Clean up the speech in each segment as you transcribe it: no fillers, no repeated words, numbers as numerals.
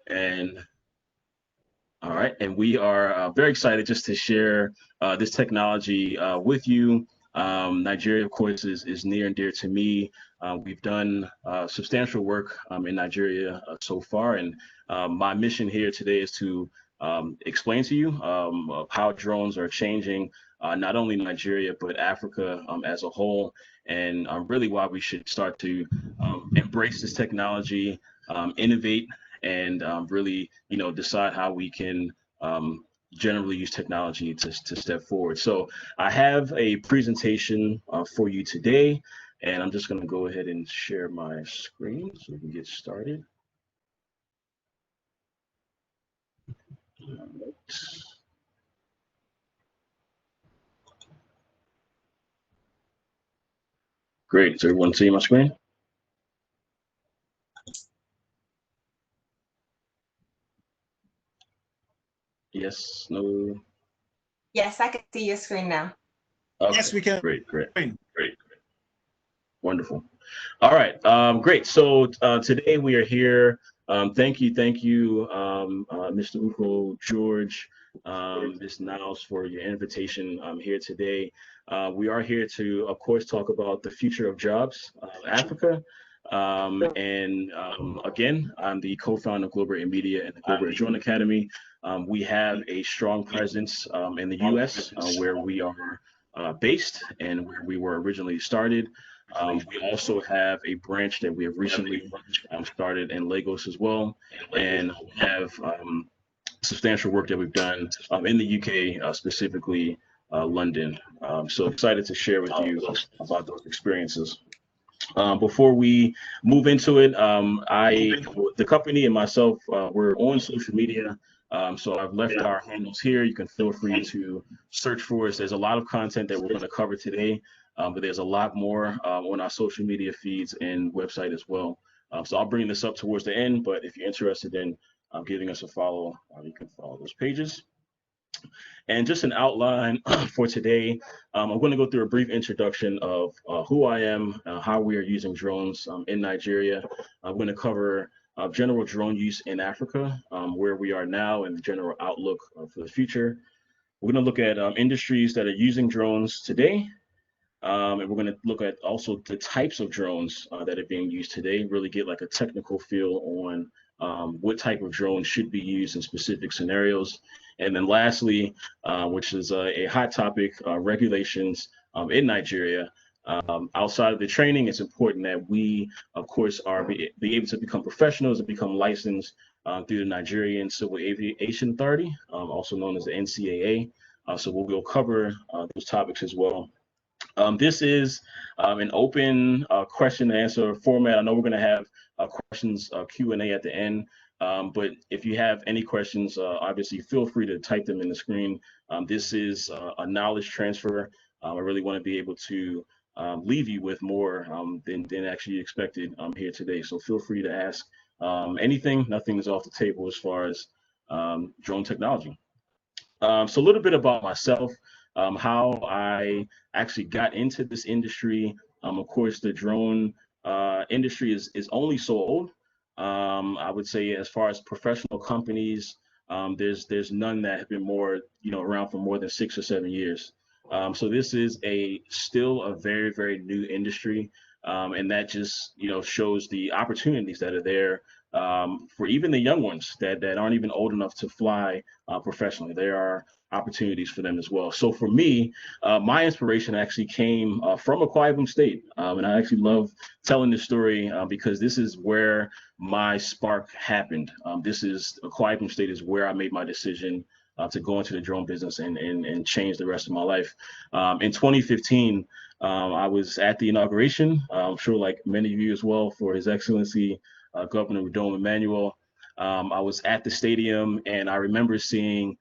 And all right, and we are very excited just to share this technology with you. Nigeria, of course, is near and dear to me. We've done substantial work in Nigeria so far, and my mission here today is to explain to you how drones are changing not only Nigeria but Africa as a whole, and really why we should start to embrace this technology, innovate, and really, decide how we can generally use technology to step forward. So I have a presentation for you today, and I'm just going to go ahead and share my screen so we can get started. Great. Is everyone seeing my screen? Yes, no. Yes, I can see your screen now. Okay. Yes, we can. Great. Wonderful. All right, great. So today we are here. Thank you, Mr. Uko, George, Ms. Niles, for your invitation here today. We are here to, of course, talk about the future of jobs, Africa. Again, I'm the co-founder of Global Media and the Global Drone Academy. We have a strong presence in the U.S. Where we are based and where we were originally started. We also have a branch that we have recently started in Lagos as well, and we have substantial work that we've done in the UK, specifically London. So excited to share with you about those experiences. Before we move into it, the company and myself, we're on social media. So I've left our handles here. You can feel free to search for us. There's a lot of content that we're going to cover today, but there's a lot more on our social media feeds and website as well. So I'll bring this up towards the end, but if you're interested in giving us a follow, you can follow those pages. And just an outline for today, I'm going to go through a brief introduction of who I am, how we are using drones in Nigeria. I'm going to cover general drone use in Africa, where we are now, and the general outlook for the future. We're going to look at industries that are using drones today. And we're going to look at also the types of drones that are being used today, really get like a technical feel on what type of drone should be used in specific scenarios. And then lastly, which is a hot topic, regulations in Nigeria. Outside of the training, it's important that we, of course, be able to become professionals and become licensed through the Nigerian Civil Aviation Authority, also known as the NCAA. So we'll cover those topics as well. This is an open question and answer format. I know we're going to have questions Q&A at the end, but if you have any questions, obviously feel free to type them in the screen. This is a knowledge transfer. I really want to be able to leave you with more than actually expected here today. So feel free to ask anything. Nothing is off the table as far as drone technology. So a little bit about myself, how I actually got into this industry. Of course, the drone industry is only so old. I would say as far as professional companies, there's none that have been more, around for more than 6 or 7 years. So this is still a very, very new industry. And that just, shows the opportunities that are there for even the young ones that aren't even old enough to fly professionally. There are opportunities for them as well. So for me, my inspiration actually came from Akwa Ibom State. And I actually love telling this story because this is where my spark happened. Akwa Ibom State is where I made my decision to go into the drone business and change the rest of my life. In 2015, I was at the inauguration, I'm sure like many of you as well, for His Excellency Governor Udom Emmanuel. I was at the stadium and I remember seeing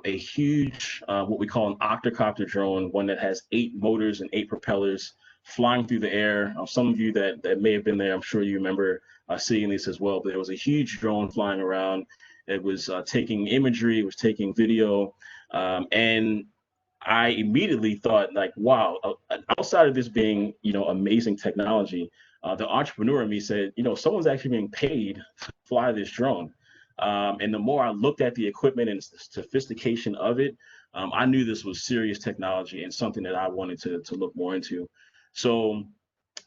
a huge, what we call an octocopter drone, one that has 8 motors and 8 propellers flying through the air. Some of you that may have been there, I'm sure you remember seeing this as well, but there was a huge drone flying around. It was taking imagery, it was taking video, and I immediately thought like, wow, outside of this being, amazing technology, the entrepreneur in me said, someone's actually being paid to fly this drone. And the more I looked at the equipment and the sophistication of it, I knew this was serious technology and something that I wanted to look more into. So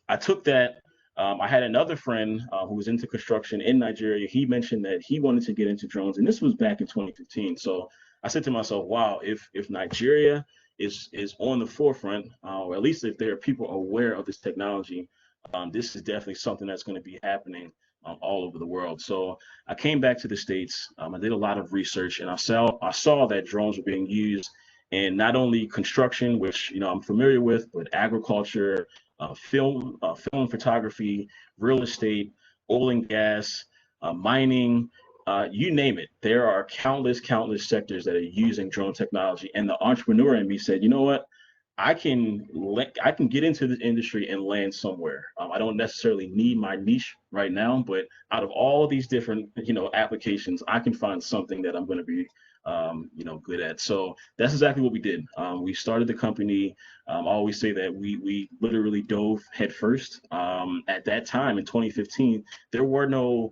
I took that. I had another friend who was into construction in Nigeria. He mentioned that he wanted to get into drones, and this was back in 2015. So I said to myself, "Wow, if Nigeria is on the forefront, or at least if there are people aware of this technology, this is definitely something that's going to be happening all over the world." So I came back to the States. I did a lot of research, and I saw that drones were being used in not only construction, which I'm familiar with, but agriculture, film photography, real estate, oil and gas, mining, you name it. There are countless sectors that are using drone technology. And the entrepreneur in me said, you know what? I can get into this industry and land somewhere. I don't necessarily need my niche right now, but out of all these different applications, I can find something that I'm going to be good at. So that's exactly what we did. We started the company. I always say that we literally dove headfirst. At that time in 2015, there were no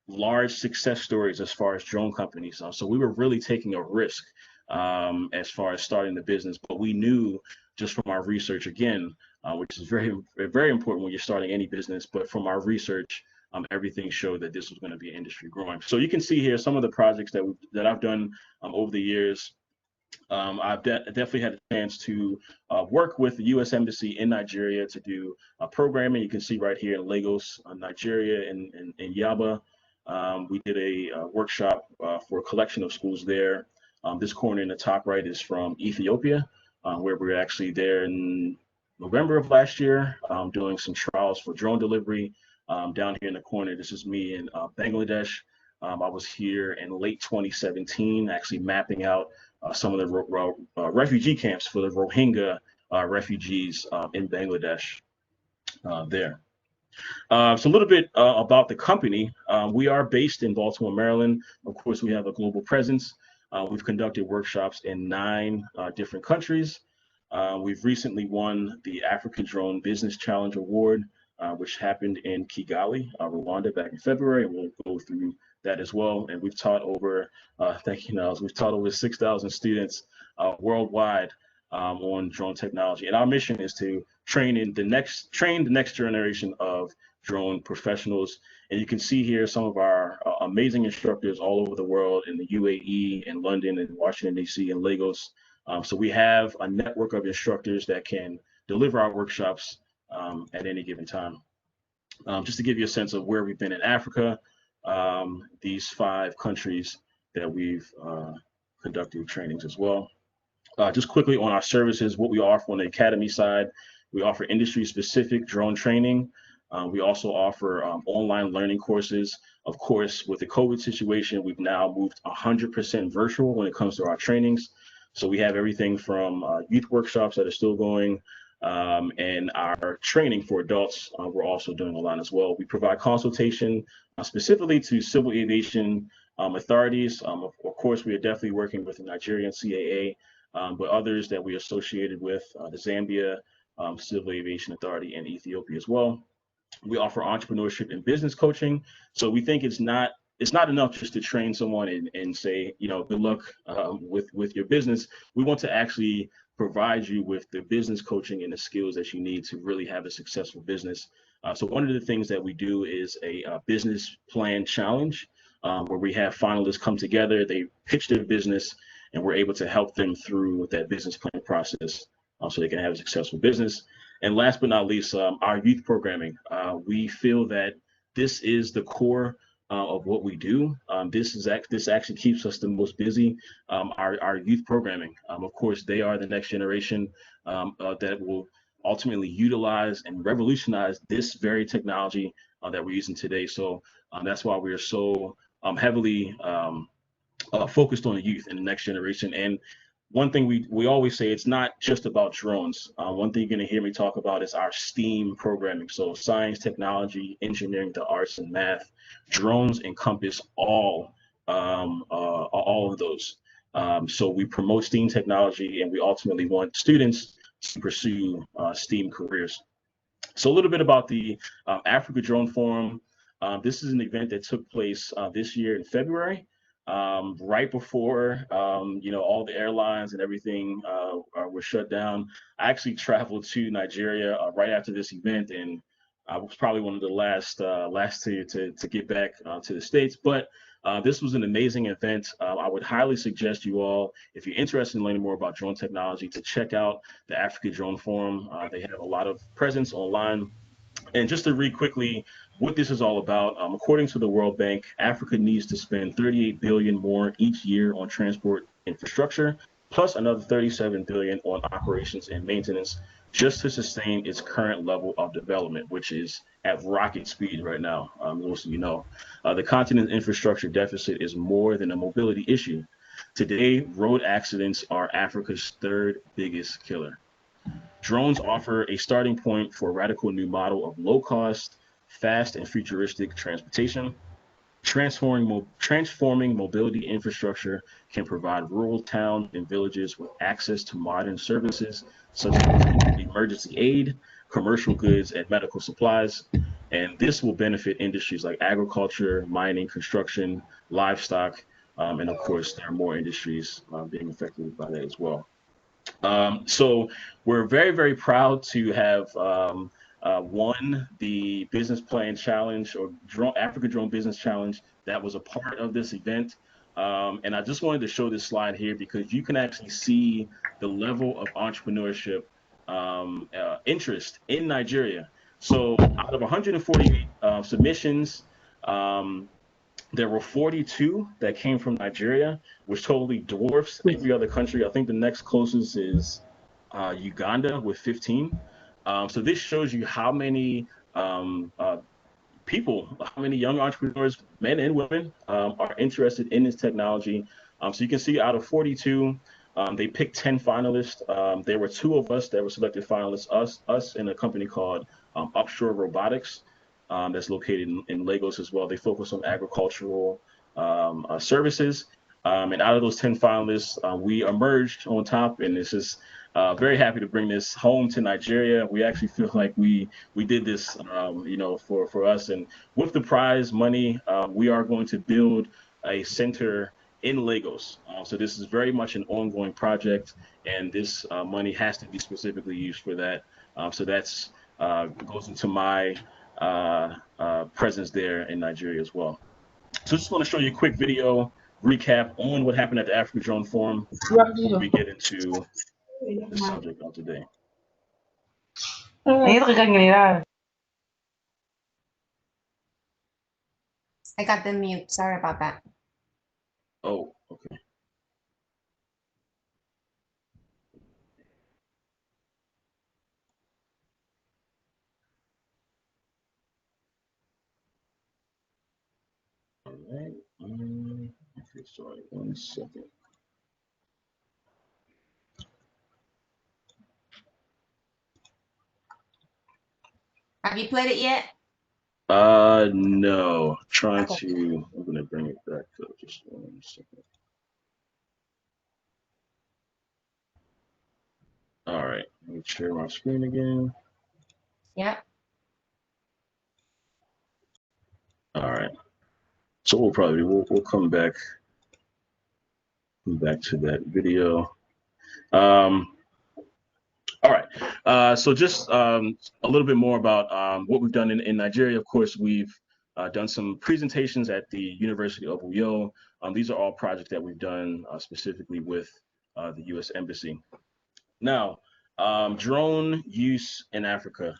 large success stories as far as drone companies. So we were really taking a risk as far as starting the business, but we knew just from our research again, which is very, very important when you're starting any business, but from our research, everything showed that this was going to be an industry growing. So you can see here some of the projects that I've done over the years. I've definitely had a chance to work with the U.S. Embassy in Nigeria to do programming. You can see right here in Lagos, Nigeria, in Yaba. We did a workshop for a collection of schools there. This corner in the top right is from Ethiopia, where we were actually there in November of last year doing some trials for drone delivery. Down here in the corner, this is me in Bangladesh. I was here in late 2017, actually mapping out some of the refugee camps for the Rohingya refugees in Bangladesh there. So a little bit about the company. We are based in Baltimore, Maryland. Of course, we have a global presence. We've conducted workshops in 9 different countries. We've recently won the African Drone Business Challenge Award, which happened in Kigali, Rwanda, back in February, and we'll go through that as well. And we've taught over, thank you, Niles, we've taught over 6,000 students worldwide on drone technology. And our mission is to train the next generation of drone professionals. And you can see here some of our amazing instructors all over the world in the UAE and London and Washington, D.C. and Lagos. So we have a network of instructors that can deliver our workshops at any given time. Just to give you a sense of where we've been in Africa, these 5 countries that we've conducted trainings as well. Just quickly on our services, what we offer on the academy side, we offer industry-specific drone training. We also offer online learning courses. Of course, with the COVID situation, we've now moved 100% virtual when it comes to our trainings. So we have everything from youth workshops that are still going, and our training for adults, we're also doing a lot as well. We provide consultation specifically to civil aviation authorities. Of course, we are definitely working with the Nigerian CAA, but others that we are associated with, the Zambia Civil Aviation Authority and Ethiopia as well. We offer entrepreneurship and business coaching. So we think it's not enough just to train someone and say, good luck with your business. We want to actually provide you with the business coaching and the skills that you need to really have a successful business. So one of the things that we do is a business plan challenge where we have finalists come together, they pitch their business, and we're able to help them through that business plan process so they can have a successful business. And last but not least, our youth programming. We feel that this is the core of what we do. This actually keeps us the most busy. Our youth programming. Of course, they are the next generation that will ultimately utilize and revolutionize this very technology that we're using today. So that's why we are so heavily focused on the youth and the next generation. And one thing we always say, it's not just about drones. One thing you're going to hear me talk about is our STEAM programming. So science, technology, engineering, the arts, and math. Drones encompass all of those. So we promote STEAM technology, and we ultimately want students to pursue STEAM careers. So a little bit about the Africa Drone Forum. This is an event that took place this year in February, right before all the airlines and everything were shut down. I actually traveled to Nigeria right after this event, and I was probably one of the last to get back to the States. But this was an amazing event. I would highly suggest you all, if you're interested in learning more about drone technology, to check out the Africa Drone Forum. They have a lot of presence online. And just to read quickly what this is all about, according to the World Bank, Africa needs to spend 38 billion more each year on transport infrastructure, plus another 37 billion on operations and maintenance, just to sustain its current level of development, which is at rocket speed right now. Most of you know, the continent's infrastructure deficit is more than a mobility issue. Today, road accidents are Africa's third biggest killer. Drones offer a starting point for a radical new model of low-cost, fast, and futuristic transportation. Transforming mobility infrastructure can provide rural towns and villages with access to modern services such as emergency aid, commercial goods, and medical supplies. And this will benefit industries like agriculture, mining, construction, livestock, and of course, there are more industries being affected by that as well. So we're very, very proud to have won the business plan challenge or Africa Drone Business Challenge that was a part of this event. And I just wanted to show this slide here because you can actually see the level of entrepreneurship interest in Nigeria. So out of 148 submissions, there were 42 that came from Nigeria, which totally dwarfs every other country. I think the next closest is Uganda with 15. So this shows you how many people, how many young entrepreneurs, men and women, are interested in this technology. So you can see out of 42, they picked 10 finalists. There were two of us that were selected finalists, us and a company called Upshore Robotics. That's located in Lagos as well. They focus on agricultural services. And out of those 10 finalists, we emerged on top. And this is very happy to bring this home to Nigeria. We actually feel like we did this, for us. And with the prize money, we are going to build a center in Lagos. So this is very much an ongoing project, and this money has to be specifically used for that. So that's goes into my presence there in Nigeria as well. So just want to show you a quick video recap on what happened at the Africa Drone Forum before we get into the subject of today. I got the mute. Sorry about that. Oh, okay. All right. Okay, sorry, 1 second. Have you played it yet? No. Trying Okay. to. I'm gonna bring it back up just 1 second. All right. Let me share my screen again. Yep. All right. So we'll probably we'll come back to that video. All right. So just a little bit more about what we've done in Nigeria. Of course, we've done some presentations at the University of Uyo. These are all projects that we've done specifically with the U.S. Embassy. Now, drone use in Africa.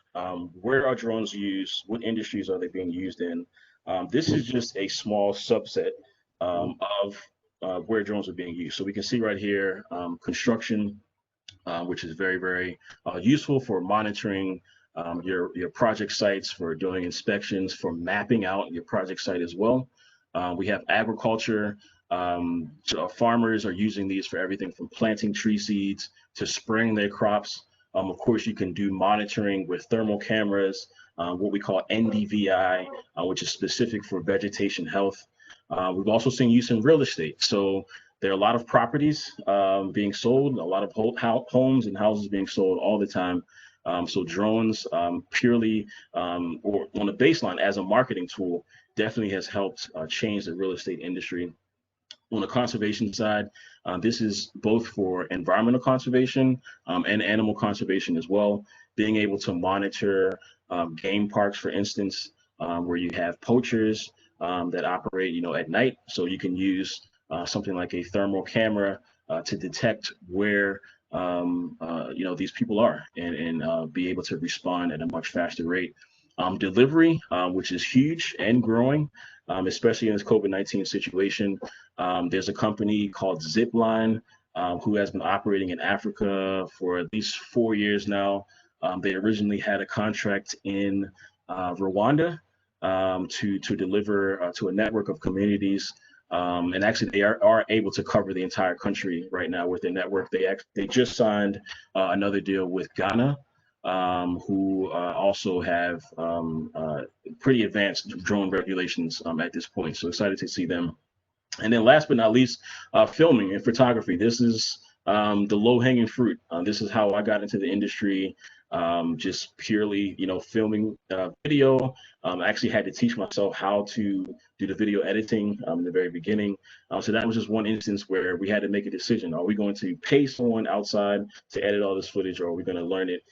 Where are drones used? What industries are they being used in? This is just a small subset of where drones are being used. So we can see right here, construction, which is very, very useful for monitoring your project sites, for doing inspections, for mapping out your project site as well. We have agriculture. So farmers are using these for everything from planting tree seeds to spraying their crops. Of course, you can do monitoring with thermal cameras, what we call NDVI, which is specific for vegetation health. We've also seen use in real estate. So there are a lot of properties being sold, a lot of homes and houses being sold all the time. So drones purely or on the baseline as a marketing tool definitely has helped change the real estate industry. On the conservation side, this is both for environmental conservation and animal conservation as well. Being able to monitor game parks, for instance, where you have poachers that operate, at night. So you can use something like a thermal camera to detect where these people are and be able to respond at a much faster rate. Delivery, which is huge and growing, especially in this COVID-19 situation. There's a company called Zipline who has been operating in Africa for at least 4 years now. They originally had a contract in Rwanda to deliver to a network of communities. And actually, they are able to cover the entire country right now with their network. They just signed another deal with Ghana, who also have pretty advanced drone regulations at this point. So excited to see them. And then last but not least, filming and photography. This is the low-hanging fruit. This is how I got into the industry, just purely, filming video. I actually had to teach myself how to do the video editing in the very beginning. So that was just one instance where we had to make a decision. Are we going to pay someone outside to edit all this footage, or are we going to learn it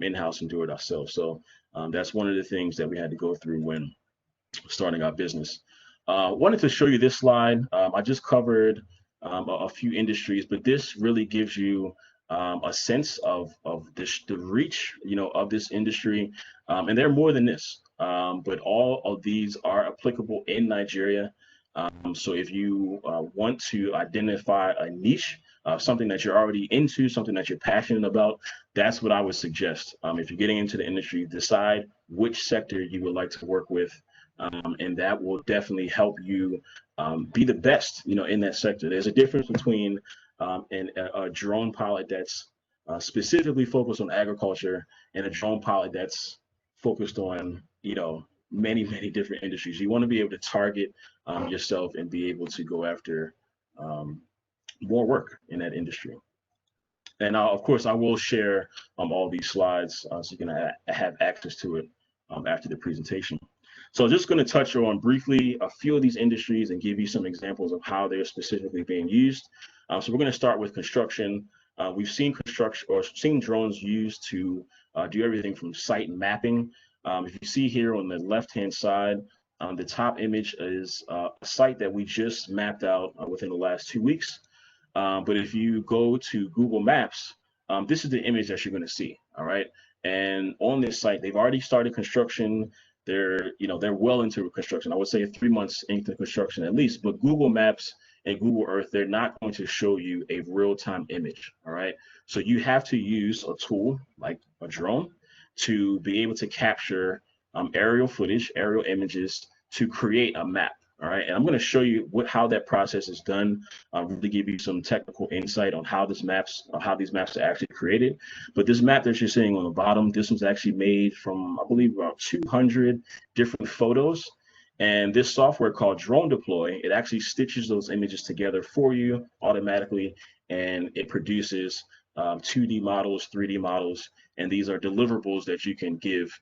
in-house and do it ourselves? So that's one of the things that we had to go through when starting our business. Wanted to show you this slide. I just covered a few industries, but this really gives you a sense of the reach, of this industry. And there are more than this, but all of these are applicable in Nigeria. So if you want to identify a niche, something that you're already into, something that you're passionate about, that's what I would suggest. If you're getting into the industry, decide which sector you would like to work with. And that will definitely help you be the best, in that sector. There's a difference between a drone pilot that's specifically focused on agriculture and a drone pilot that's focused on, many, many different industries. You want to be able to target yourself and be able to go after more work in that industry. And of course, I will share all these slides so you can have access to it after the presentation. So just going to touch on briefly a few of these industries and give you some examples of how they're specifically being used. So we're going to start with construction. We've seen drones used to do everything from site mapping. If you see here on the left-hand side, the top image is a site that we just mapped out within the last 2 weeks. But if you go to Google Maps, this is the image that you're going to see. All right. And on this site, they've already started construction. They're well into construction. I would say 3 months into construction at least. But Google Maps and Google Earth, they're not going to show you a real-time image. All right. So you have to use a tool like a drone to be able to capture aerial footage, aerial images to create a map. All right, and I'm going to show you how that process is done, really give you some technical insight on how these maps are actually created. But this map that you're seeing on the bottom, this was actually made from, I believe, about 200 different photos. And this software called Drone Deploy, it actually stitches those images together for you automatically, and it produces 2D models, 3D models, and these are deliverables that you can give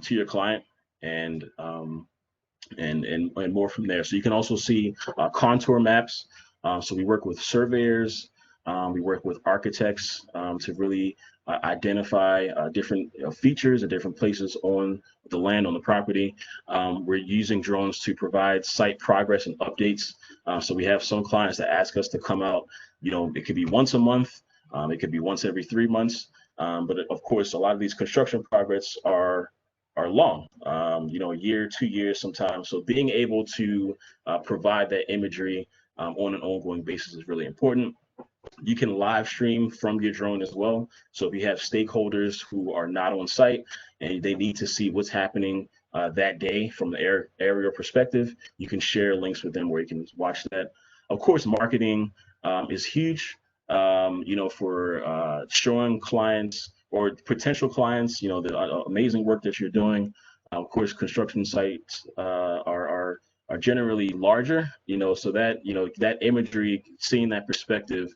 to your client and more from there. So you can also see contour maps. So we work with surveyors, we work with architects to really identify different features and different places on the land, on the property. We're using drones to provide site progress and updates. So we have some clients that ask us to come out, it could be once a month, it could be once every 3 months. But of course, a lot of these construction projects are long, a year, 2 years sometimes. So being able to provide that imagery on an ongoing basis is really important. You can live stream from your drone as well. So if you have stakeholders who are not on site and they need to see what's happening that day from the aerial perspective, you can share links with them where you can watch that. Of course, marketing is huge, for showing clients or potential clients, the amazing work that you're doing. Of course, construction sites are generally larger, so that, that imagery, seeing that perspective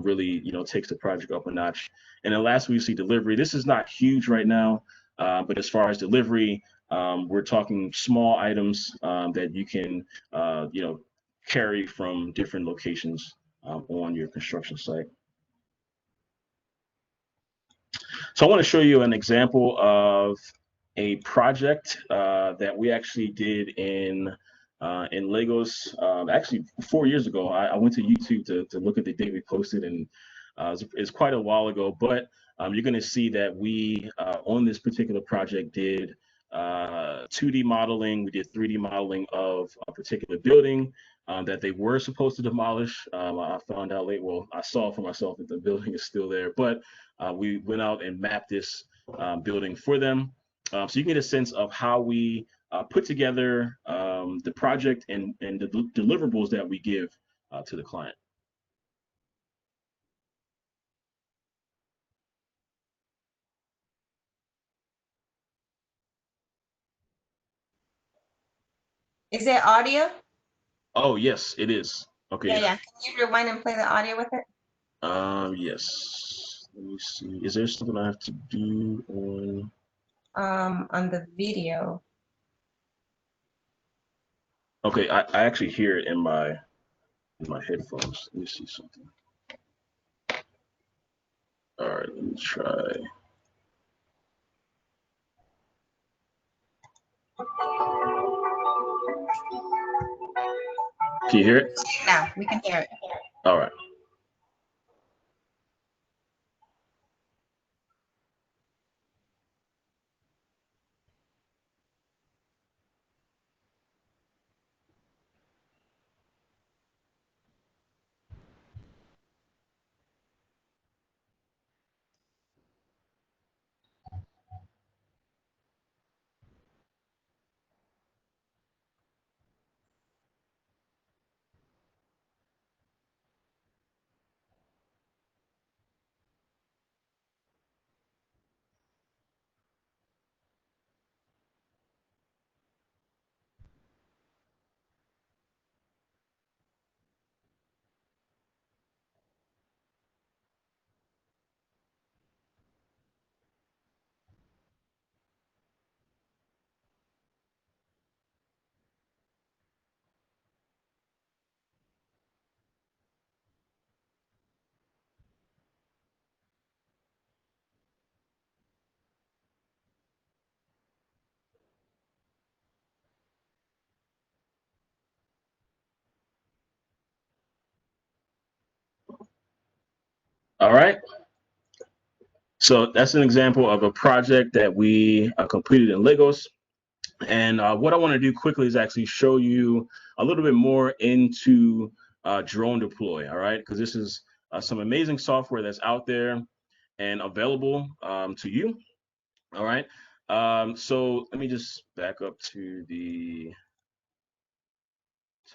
really, takes the project up a notch. And then last, we see delivery. This is not huge right now, but as far as delivery, we're talking small items that you can, carry from different locations on your construction site. So I want to show you an example of a project that we actually did in Lagos. Actually, 4 years ago, I went to YouTube to look at the day we posted, and it's quite a while ago. But you're going to see that we on this particular project did 2D modeling. We did 3D modeling of a particular building that they were supposed to demolish. I found out late. Well, I saw for myself that the building is still there, but we went out and mapped this building for them. So you can get a sense of how we put together the project and the deliverables that we give to the client. Is there audio? Oh, yes, it is. Okay. Yeah. Can you rewind and play the audio with it? Yes. Let me see. Is there something I have to do on the video? Okay, I actually hear it in my headphones. Let me see something. All right, let me try. Can you hear it? Now we can hear it. All right. All right. So that's an example of a project that we completed in Lagos. And what I want to do quickly is actually show you a little bit more into drone deploy. All right, because this is some amazing software that's out there and available to you. All right. So let me just back up to the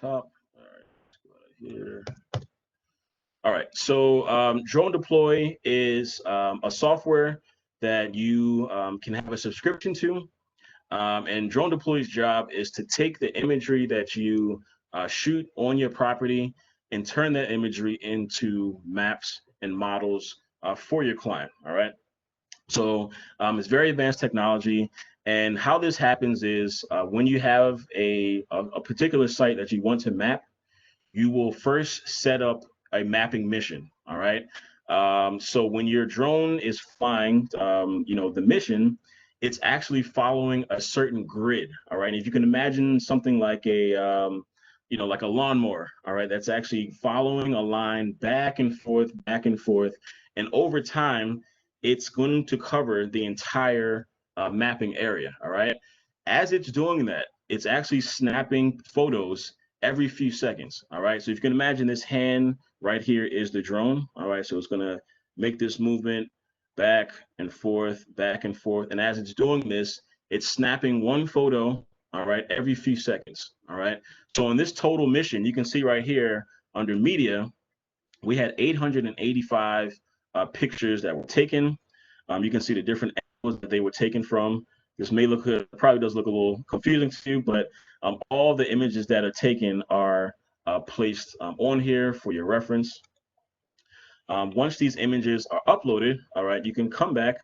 top. All right, let's go out of here. All right, so Drone Deploy is a software that you can have a subscription to. And Drone Deploy's job is to take the imagery that you shoot on your property and turn that imagery into maps and models for your client. All right. So it's very advanced technology. And how this happens is when you have a particular site that you want to map, you will first set up a mapping mission. All right. So when your drone is flying, the mission, it's actually following a certain grid. All right. If you can imagine something like like a lawnmower. All right. That's actually following a line back and forth, back and forth. And over time, it's going to cover the entire mapping area. All right. As it's doing that, it's actually snapping photos every few seconds. All right. So if you can imagine, this hand right here is the drone. All right. So it's going to make this movement back and forth, back and forth. And as it's doing this, it's snapping one photo, all right, every few seconds. All right. So on this total mission, you can see right here under media, we had 885 pictures that were taken. You can see the different angles that they were taken from. This may look, probably does look a little confusing to you, but all the images that are taken are placed on here for your reference. Once these images are uploaded, all right, you can come back.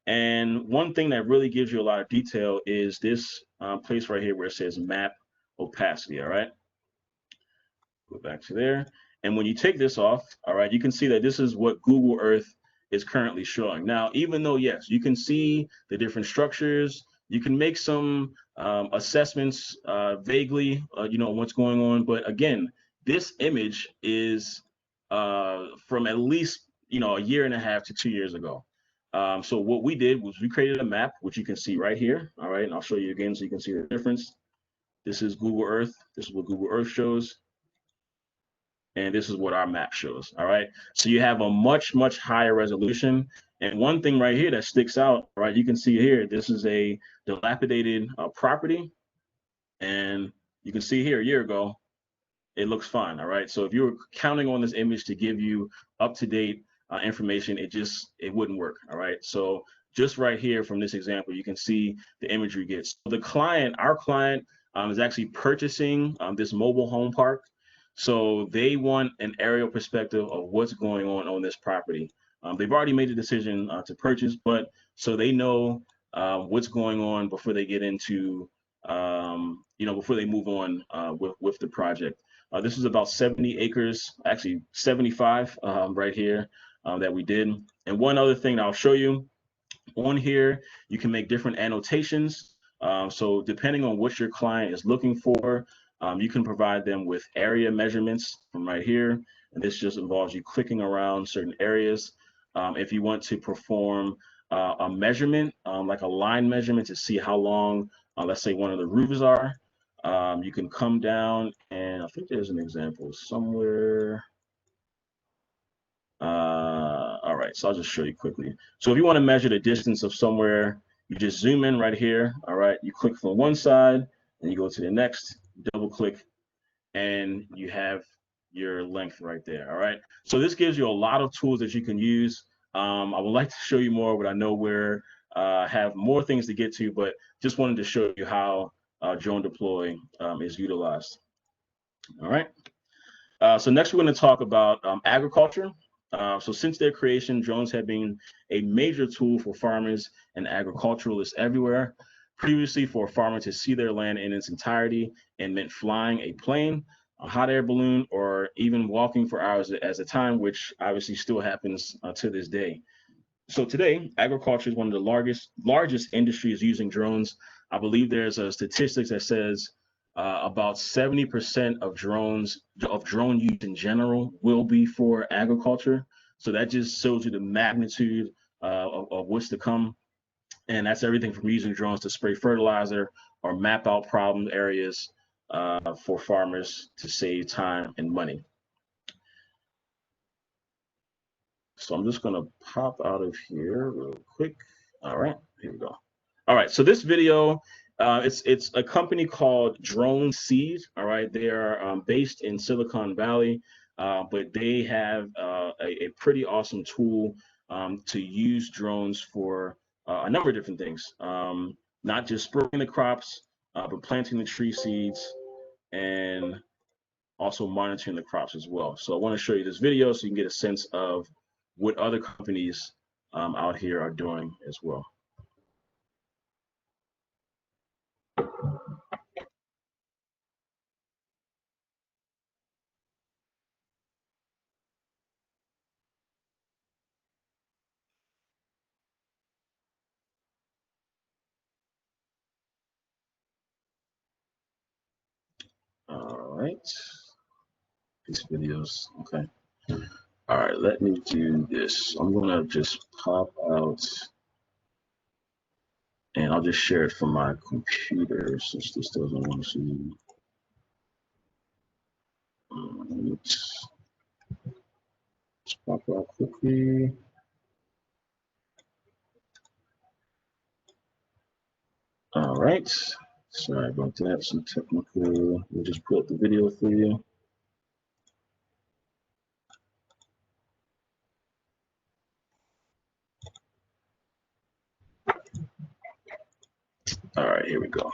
And one thing that really gives you a lot of detail is this place right here where it says map opacity, all right? Go back to there. And when you take this off, all right, you can see that this is what Google Earth is currently showing. Now, even though, yes, you can see the different structures, you can make some assessments vaguely, you know, what's going on. But again, this image is from at least, you know, a year and a half to 2 years ago. So what we did was we created a map, which you can see right here. All right, and I'll show you again so you can see the difference. This is Google Earth. This is what Google Earth shows. And this is what our map shows. All right, so you have a much higher resolution. And one thing right here that sticks out, right, you can see here, this is a dilapidated property, and you can see here a year ago it looks fine. All right, so if you were counting on this image to give you up-to-date information, it wouldn't work. All right, so just right here from this example, you can see the imagery gets. The client, our client, is actually purchasing this mobile home park. So they want an aerial perspective of what's going on this property. They've already made the decision to purchase, but so they know what's going on before they get into, you know, before they move on with the project. This is about 70 acres, actually 75 right here that we did. And one other thing I'll show you on here, you can make different annotations. So depending on what your client is looking for, you can provide them with area measurements from right here. And this just involves you clicking around certain areas. If you want to perform a measurement, like a line measurement to see how long, let's say one of the roofs are, you can come down, and I think there's an example somewhere. All right, so I'll just show you quickly. So if you want to measure the distance of somewhere, you just zoom in right here. All right, you click from one side and you go to the next, double click, and you have your length right there. All right, so this gives you a lot of tools that you can use. I would like to show you more, but I know we're have more things to get to, but just wanted to show you how drone deploy is utilized. All right. So next we're going to talk about agriculture. So since their creation, drones have been a major tool for farmers and agriculturalists everywhere. Previously, for a farmer to see their land in its entirety and meant flying a plane, a hot air balloon, or even walking for hours at a time, which obviously still happens to this day. So today, agriculture is one of the largest industries using drones. I believe there's a statistics that says about 70% of drone use in general will be for agriculture. So that just shows you the magnitude of what's to come. And that's everything from using drones to spray fertilizer or map out problem areas for farmers to save time and money. So I'm just going to pop out of here real quick. All right, here we go. All right, so this video, it's a company called Drone Seed. All right, they are based in Silicon Valley, but they have a pretty awesome tool to use drones for a number of different things. Not just spraying the crops, but planting the tree seeds and also monitoring the crops as well. So I want to show you this video so you can get a sense of what other companies out here are doing as well. All right, these videos, okay. All right, let me do this. I'm gonna just pop out and I'll just share it from my computer since this doesn't want to see. Let's pop out quickly. All right, sorry about that, some technical, we'll just pull up the video for you. All right, here we go.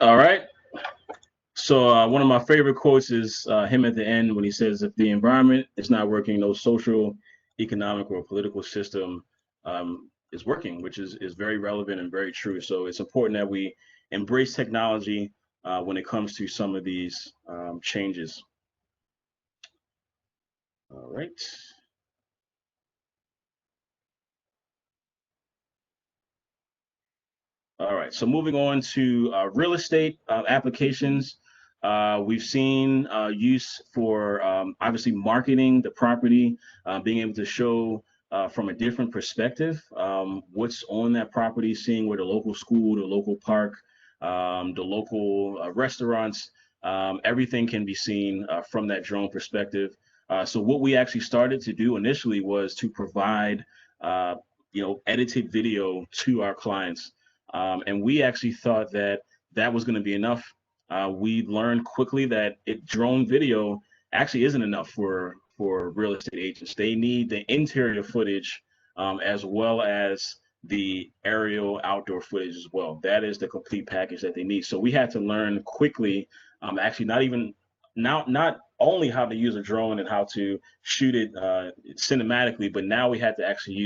All right. So one of my favorite quotes is him at the end when he says, "If the environment is not working, no social, economic, or political system is working," which is very relevant and very true. So it's important that we embrace technology when it comes to some of these changes. All right. All right, so moving on to real estate applications. We've seen use for obviously marketing the property, being able to show from a different perspective what's on that property, seeing where the local school, the local park, the local restaurants, everything can be seen from that drone perspective. So what we actually started to do initially was to provide, edited video to our clients. And we actually thought that that was going to be enough. We learned quickly that drone video actually isn't enough for real estate agents. They need the interior footage as well as the aerial outdoor footage as well. That is the complete package that they need. So we had to learn quickly, actually not only how to use a drone and how to shoot it cinematically, but now we had to actually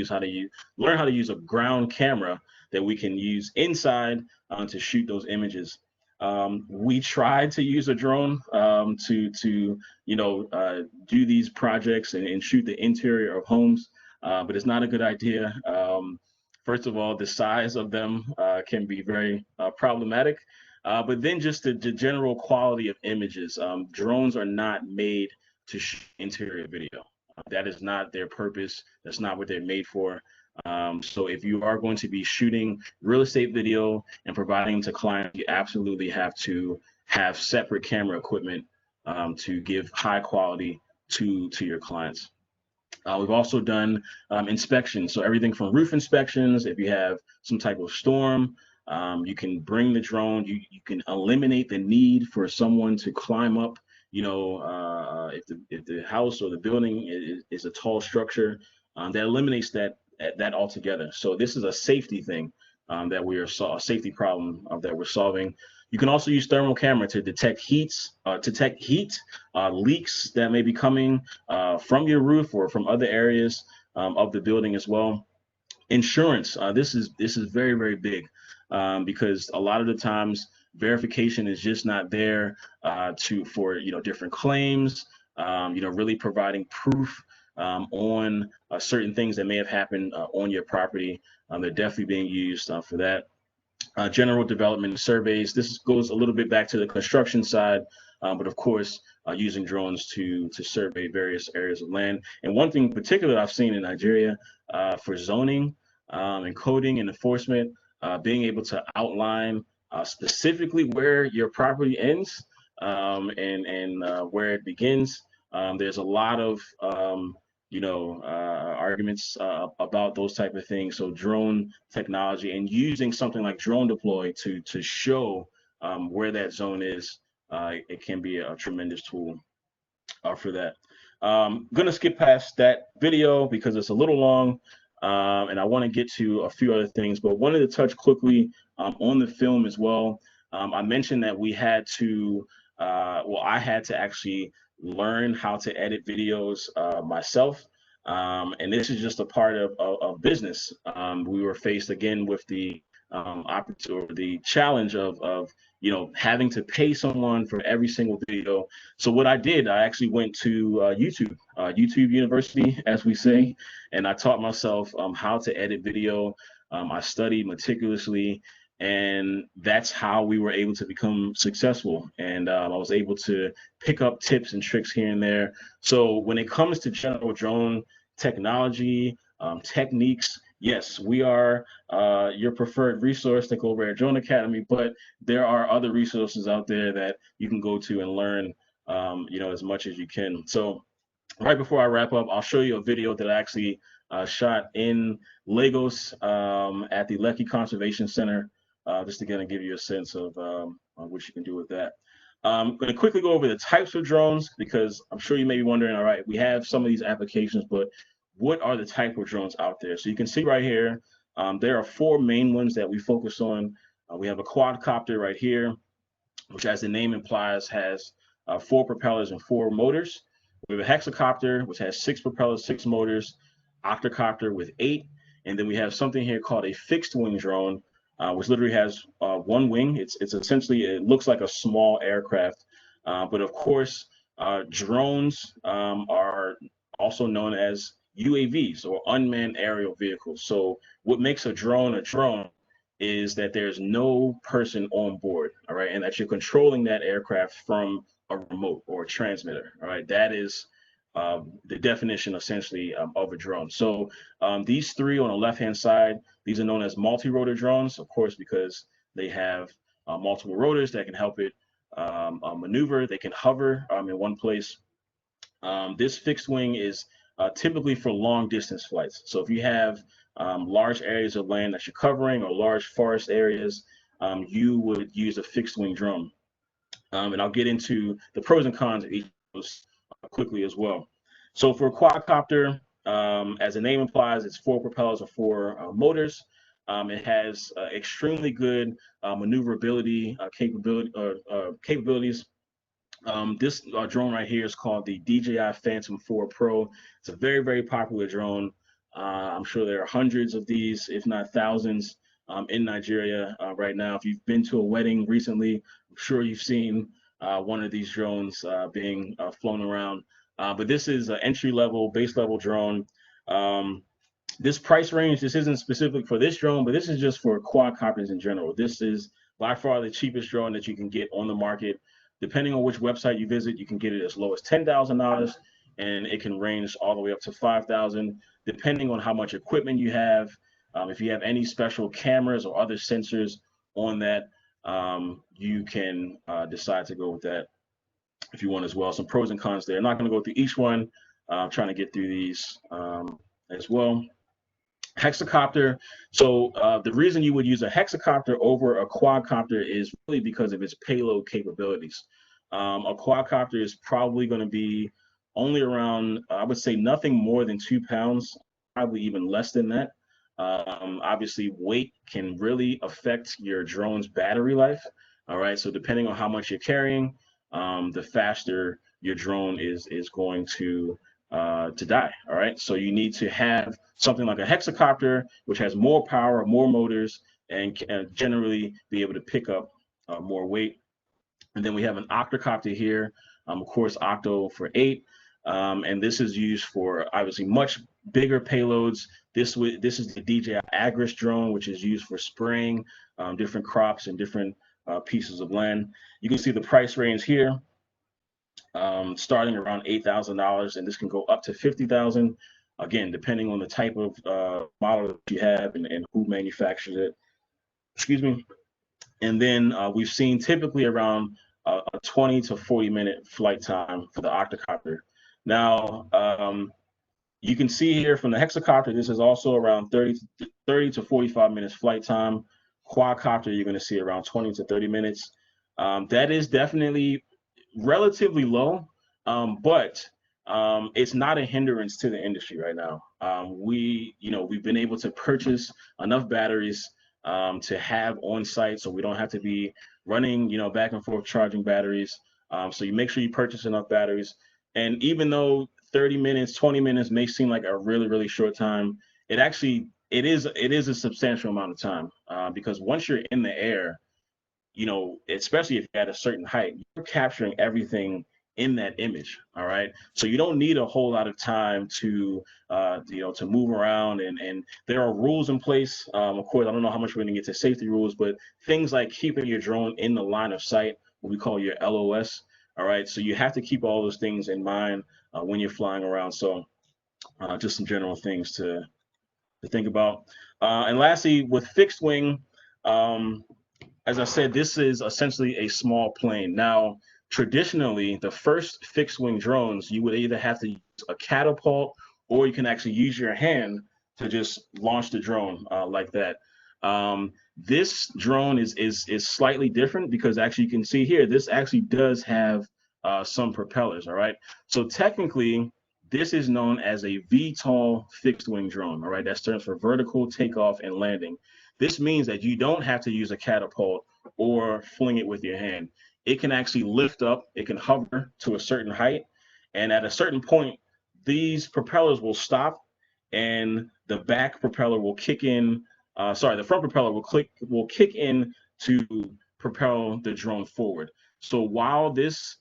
learn how to use a ground camera that we can use inside to shoot those images. We tried to use a drone to do these projects and shoot the interior of homes, but it's not a good idea. First of all, the size of them can be very problematic, but then just the general quality of images. Drones are not made to shoot interior video. That is not their purpose. That's not what they're made for. So if you are going to be shooting real estate video and providing to clients, you absolutely have to have separate camera equipment to give high quality to your clients. We've also done inspections, so everything from roof inspections. If you have some type of storm, you can bring the drone. You can eliminate the need for someone to climb up. If the house or the building is a tall structure, that eliminates that altogether. So this is a safety thing that we are a safety problem that we're solving. You can also use thermal camera to detect heat, leaks that may be coming from your roof or from other areas of the building as well. Insurance, this is very, very big because a lot of the times verification is just not there for different claims, really providing proof on certain things that may have happened on your property. They're definitely being used for that. General development surveys. This goes a little bit back to the construction side, but of course, using drones to survey various areas of land. And one thing in particular I've seen in Nigeria for zoning and coding and enforcement, being able to outline specifically where your property ends and where it begins. There's a lot of arguments about those type of things. So drone technology and using something like Drone Deploy to show where that zone is, it can be a tremendous tool for that. Gonna skip past that video because it's a little long, and I want to get to a few other things, but wanted to touch quickly on the film as well. I mentioned that we had to, I had to actually learn how to edit videos myself. And this is just a part of business. We were faced again with the opportunity, the challenge of having to pay someone for every single video. So what I did, I actually went to YouTube University, as we say, and I taught myself how to edit video. I studied meticulously, and that's how we were able to become successful. And I was able to pick up tips and tricks here and there. So when it comes to general drone technology, techniques, yes, we are your preferred resource to go over at Drone Academy, but there are other resources out there that you can go to and learn, as much as you can. So right before I wrap up, I'll show you a video that I actually shot in Lagos at the Lekki Conservation Center, just to kind of give you a sense of what you can do with that. I'm going to quickly go over the types of drones because I'm sure you may be wondering, all right, we have some of these applications, but what are the type of drones out there? So you can see right here, there are four main ones that we focus on. We have a quadcopter right here, which, as the name implies, has 4 propellers and 4 motors. We have a hexacopter, which has 6 propellers, 6 motors, octocopter with 8, and then we have something here called a fixed wing drone, which literally has 1 wing. It's essentially, it looks like a small aircraft, but of course, drones are also known as UAVs, or unmanned aerial vehicles. So what makes a drone is that there's no person on board, all right, and that you're controlling that aircraft from a remote or a transmitter, all right. That is the definition, essentially, of a drone. So these 3 on the left-hand side, these are known as multi-rotor drones, of course, because they have multiple rotors that can help it maneuver. They can hover in one place. This fixed wing is typically for long distance flights. So if you have large areas of land that you're covering or large forest areas, you would use a fixed wing drone. And I'll get into the pros and cons of each of those quickly as well. So for a quadcopter, as the name implies, it's 4 propellers or 4 motors. It has extremely good maneuverability capabilities. This drone right here is called the DJI Phantom 4 Pro. It's a very, very popular drone. I'm sure there are hundreds of these, if not thousands, in Nigeria right now. If you've been to a wedding recently, sure you've seen one of these drones being flown around. But this is an entry-level, base-level drone. Um, this price range, this isn't specific for this drone, but this is just for quadcopters in general. This is by far the cheapest drone that you can get on the market. Depending on which website you visit, you can get it as low as $10,000, and it can range all the way up to $5,000, depending on how much equipment you have. If you have any special cameras or other sensors on that, you can decide to go with that if you want as well. Some pros and cons there. I'm not going to go through each one. I'm trying to get through these as well. Hexacopter. So the reason you would use a hexacopter over a quadcopter is really because of its payload capabilities. A quadcopter is probably going to be only around, I would say, nothing more than 2 pounds, probably even less than that. Obviously, weight can really affect your drone's battery life. All right, so depending on how much you're carrying, the faster your drone is going to die. All right, so you need to have something like a hexacopter, which has more power, more motors, and can generally be able to pick up more weight. And then we have an octocopter here, of course, octo for 8. And this is used for obviously much bigger payloads. This is the DJI Agris drone, which is used for spraying different crops and different pieces of land. You can see the price range here, starting around $8,000, and this can go up to $50,000. Again, depending on the type of model that you have and who manufactures it. Excuse me. And then we've seen typically around a 20 to 40 minute flight time for the octocopter. Now, you can see here from the hexacopter, this is also around 30 to 45 minutes flight time. Quadcopter, you're going to see around 20 to 30 minutes. That is definitely relatively low, but it's not a hindrance to the industry right now. We've been able to purchase enough batteries to have on site, so we don't have to be running, back and forth charging batteries. So you make sure you purchase enough batteries. And even though 30 minutes, 20 minutes may seem like a really, really short time, it is a substantial amount of time because once you're in the air, especially if you're at a certain height, you're capturing everything in that image. All right. So you don't need a whole lot of time to move around, and there are rules in place. Of course, I don't know how much we're going to get to safety rules, but things like keeping your drone in the line of sight, what we call your LOS. All right. So you have to keep all those things in mind when you're flying around. So just some general things to think about. And lastly, with fixed wing, as I said, this is essentially a small plane. Now, traditionally, the first fixed wing drones, you would either have to use a catapult or you can actually use your hand to just launch the drone like that. This drone is slightly different because actually you can see here, this actually does have some propellers, all right? So technically, this is known as a VTOL fixed wing drone, all right? That stands for vertical takeoff and landing. This means that you don't have to use a catapult or fling it with your hand. It can actually lift up, it can hover to a certain height, and at a certain point, these propellers will stop and the back propeller will kick in, the front propeller will kick in to propel the drone forward. So while this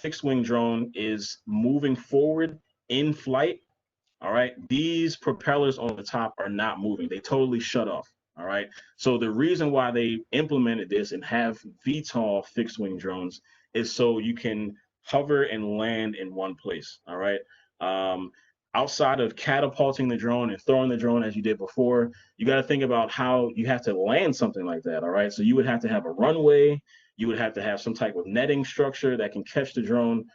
fixed wing drone is moving forward in flight, all right, these propellers on the top are not moving. They totally shut off. All right. So the reason why they implemented this and have VTOL fixed wing drones is so you can hover and land in one place. All right. Outside of catapulting the drone and throwing the drone as you did before, you got to think about how you have to land something like that. All right. So you would have to have a runway. You would have to have some type of netting structure that can catch the drone.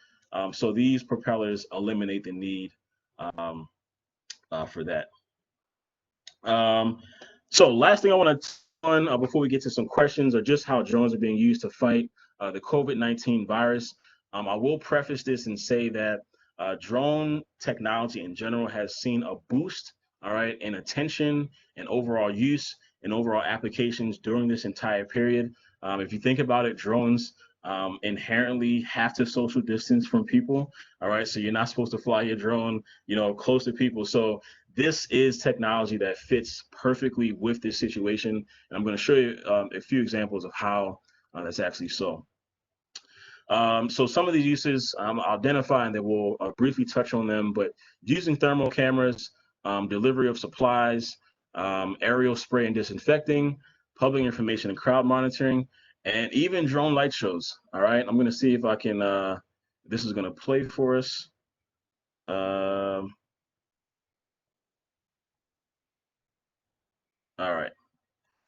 So these propellers eliminate the need for that. So last thing I want to on before we get to some questions are just how drones are being used to fight the COVID-19 virus. I will preface this and say that drone technology in general has seen a boost, all right, in attention and overall use and overall applications during this entire period. If you think about it, drones inherently have to social distance from people, all right? So you're not supposed to fly your drone, close to people. So this is technology that fits perfectly with this situation. And I'm going to show you a few examples of how that's actually so. So some of these uses I'll identify, and then we'll briefly touch on them, but using thermal cameras, delivery of supplies, aerial spray and disinfecting, public information and crowd monitoring, and even drone light shows. All right, I'm going to see if I can, this is going to play for us. All right.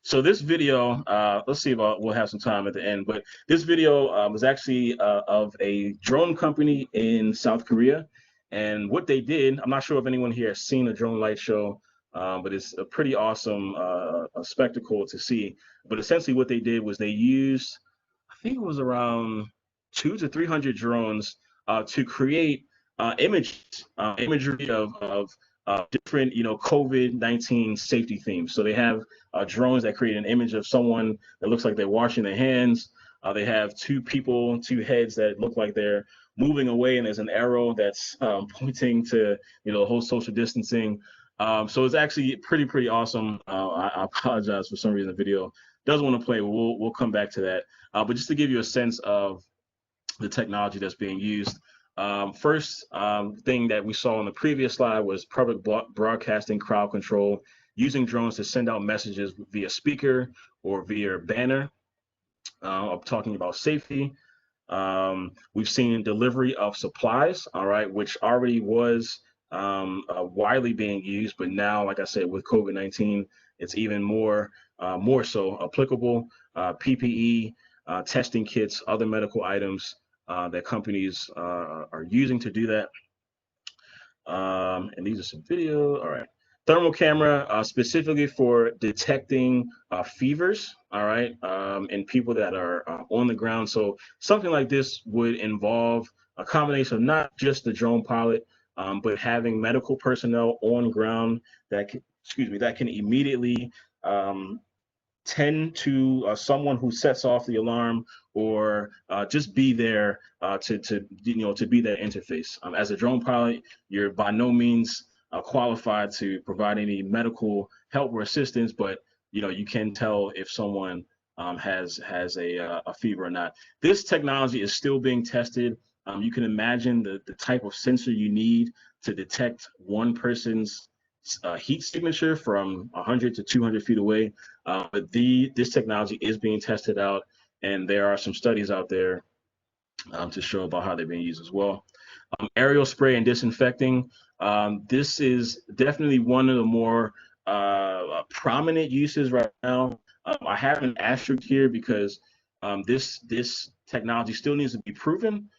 So this video, let's see if we'll have some time at the end, but this video was actually of a drone company in South Korea. And what they did, I'm not sure if anyone here has seen a drone light show, but it's a pretty awesome a spectacle to see. But essentially what they did was they used, I think it was around 200 to 300 drones to create imagery of different, COVID-19 safety themes. So they have drones that create an image of someone that looks like they're washing their hands. They have two people, two heads that look like they're moving away, and there's an arrow that's pointing to, the whole social distancing. So it's actually pretty awesome. I apologize for some reason the video doesn't want to play, but we'll come back to that. But just to give you a sense of the technology that's being used. First thing that we saw on the previous slide was public broadcasting crowd control, using drones to send out messages via speaker or via banner, talking about safety. We've seen delivery of supplies, all right, which already was widely being used, but now, like I said, with COVID-19, it's even more so applicable. PPE, testing kits, other medical items that companies are using to do that. And these are some video. All right. Thermal camera specifically for detecting fevers, all right, in people that are on the ground. So something like this would involve a combination of not just the drone pilot, but having medical personnel on ground that can immediately tend to someone who sets off the alarm, or just be there to be that interface. As a drone pilot, you're by no means qualified to provide any medical help or assistance, but you can tell if someone has a fever or not. This technology is still being tested. You can imagine the type of sensor you need to detect one person's heat signature from 100 to 200 feet away. But this technology is being tested out, and there are some studies out there to show about how they're being used as well. Aerial spray and disinfecting. This is definitely one of the more prominent uses right now. I have an asterisk here because this technology still needs to be proven.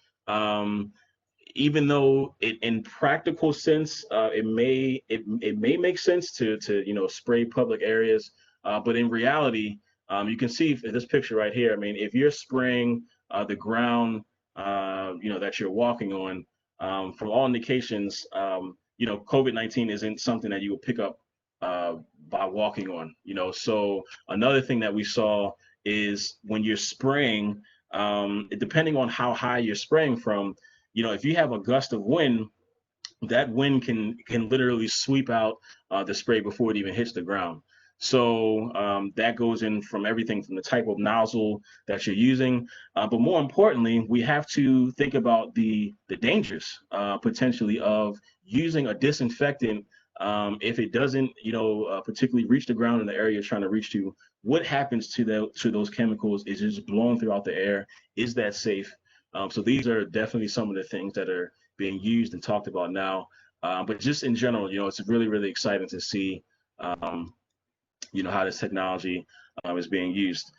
Even though in practical sense, it may make sense to spray public areas, but in reality, you can see this picture right here. I mean, if you're spraying the ground, that you're walking on, from all indications, COVID-19 isn't something that you will pick up by walking on. So another thing that we saw is when you're spraying, depending on how high you're spraying from, if you have a gust of wind, that wind can literally sweep out the spray before it even hits the ground. So that goes in from everything from the type of nozzle that you're using, but more importantly, we have to think about the dangers potentially of using a disinfectant if it doesn't, particularly reach the ground in the area you're trying to reach to. What happens to those chemicals? Is it just blown throughout the air? Is that safe? So these are definitely some of the things that are being used and talked about now. But just in general, it's really exciting to see, how this technology is being used.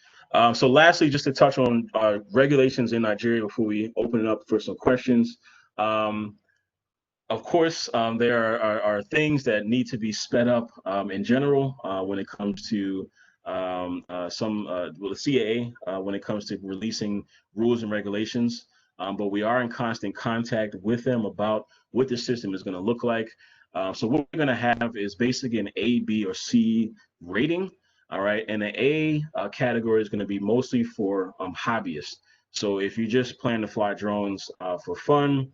So lastly, just to touch on regulations in Nigeria before we open it up for some questions. Of course, there are things that need to be sped up in general when it comes to the CAA, when it comes to releasing rules and regulations. But we are in constant contact with them about what the system is going to look like. So what we're going to have is basically an A, B, or C rating. All right, and the A category is going to be mostly for hobbyists. So if you just plan to fly drones for fun,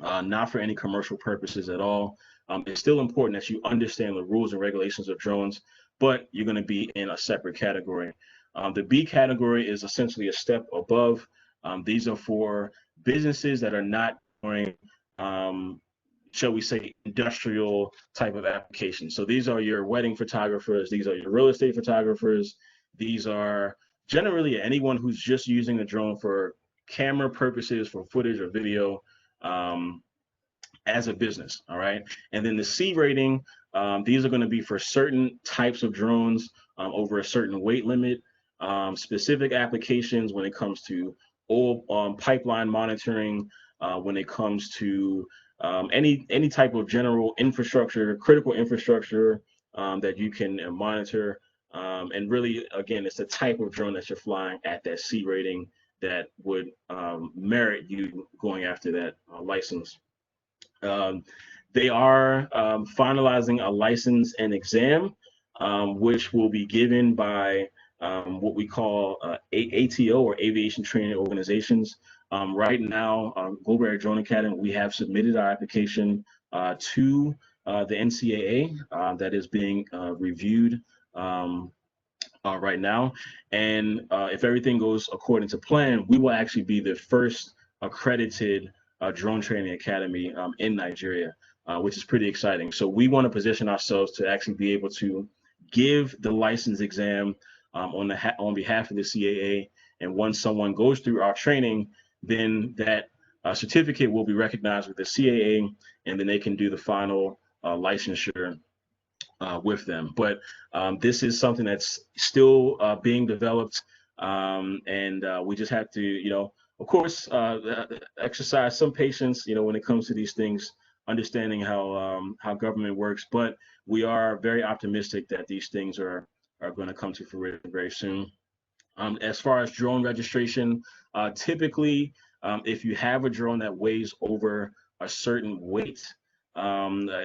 not for any commercial purposes at all, it's still important that you understand the rules and regulations of drones, but you're going to be in a separate category. The B category is essentially a step above. These are for businesses that are not doing, shall we say, industrial type of applications. So these are your wedding photographers, these are your real estate photographers, these are generally anyone who's just using a drone for camera purposes, for footage or video, as a business. All right. And then the C rating, these are going to be for certain types of drones over a certain weight limit, specific applications when it comes to oil pipeline monitoring, when it comes to any type of general infrastructure, critical infrastructure that you can monitor. And really, again, it's the type of drone that you're flying at that C rating that would merit you going after that license. Um, they are finalizing a license and exam, which will be given by what we call ATO, or Aviation Training Organizations. Right now, Global Air Drone Academy, we have submitted our application to the NCAA that is being reviewed right now. And if everything goes according to plan, we will actually be the first accredited drone training academy in Nigeria, which is pretty exciting. So we want to position ourselves to actually be able to give the license exam on behalf of the CAA. And once someone goes through our training, then that certificate will be recognized with the CAA, and then they can do the final licensure with them. But this is something that's still being developed, and we just have to, of course, exercise some patience, when it comes to these things, understanding how government works. But we are very optimistic that these things are going to come to fruition very soon. As far as drone registration, typically, if you have a drone that weighs over a certain weight,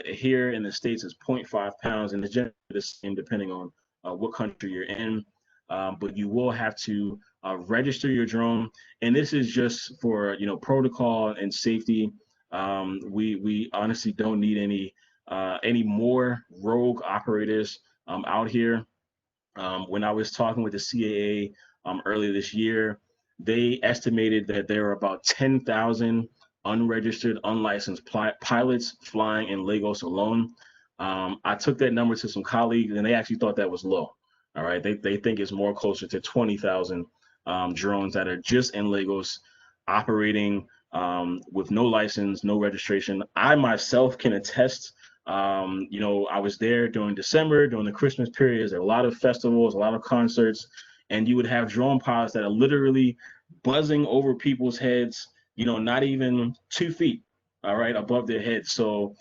here in the States it's 0.5 pounds, and it's generally the same depending on what country you're in. But you will have to register your drone, and this is just for protocol and safety. We honestly don't need any more rogue operators out here. When I was talking with the CAA earlier this year, they estimated that there are about 10,000 unregistered, unlicensed pilots flying in Lagos alone. I took that number to some colleagues, and they actually thought that was low. All right, they think it's more closer to 20,000 drones that are just in Lagos operating with no license, no registration. I myself can attest. I was there during December, during the Christmas period. There are a lot of festivals, a lot of concerts, and you would have drone pilots that are literally buzzing over people's heads, not even 2 feet, all right, above their heads. So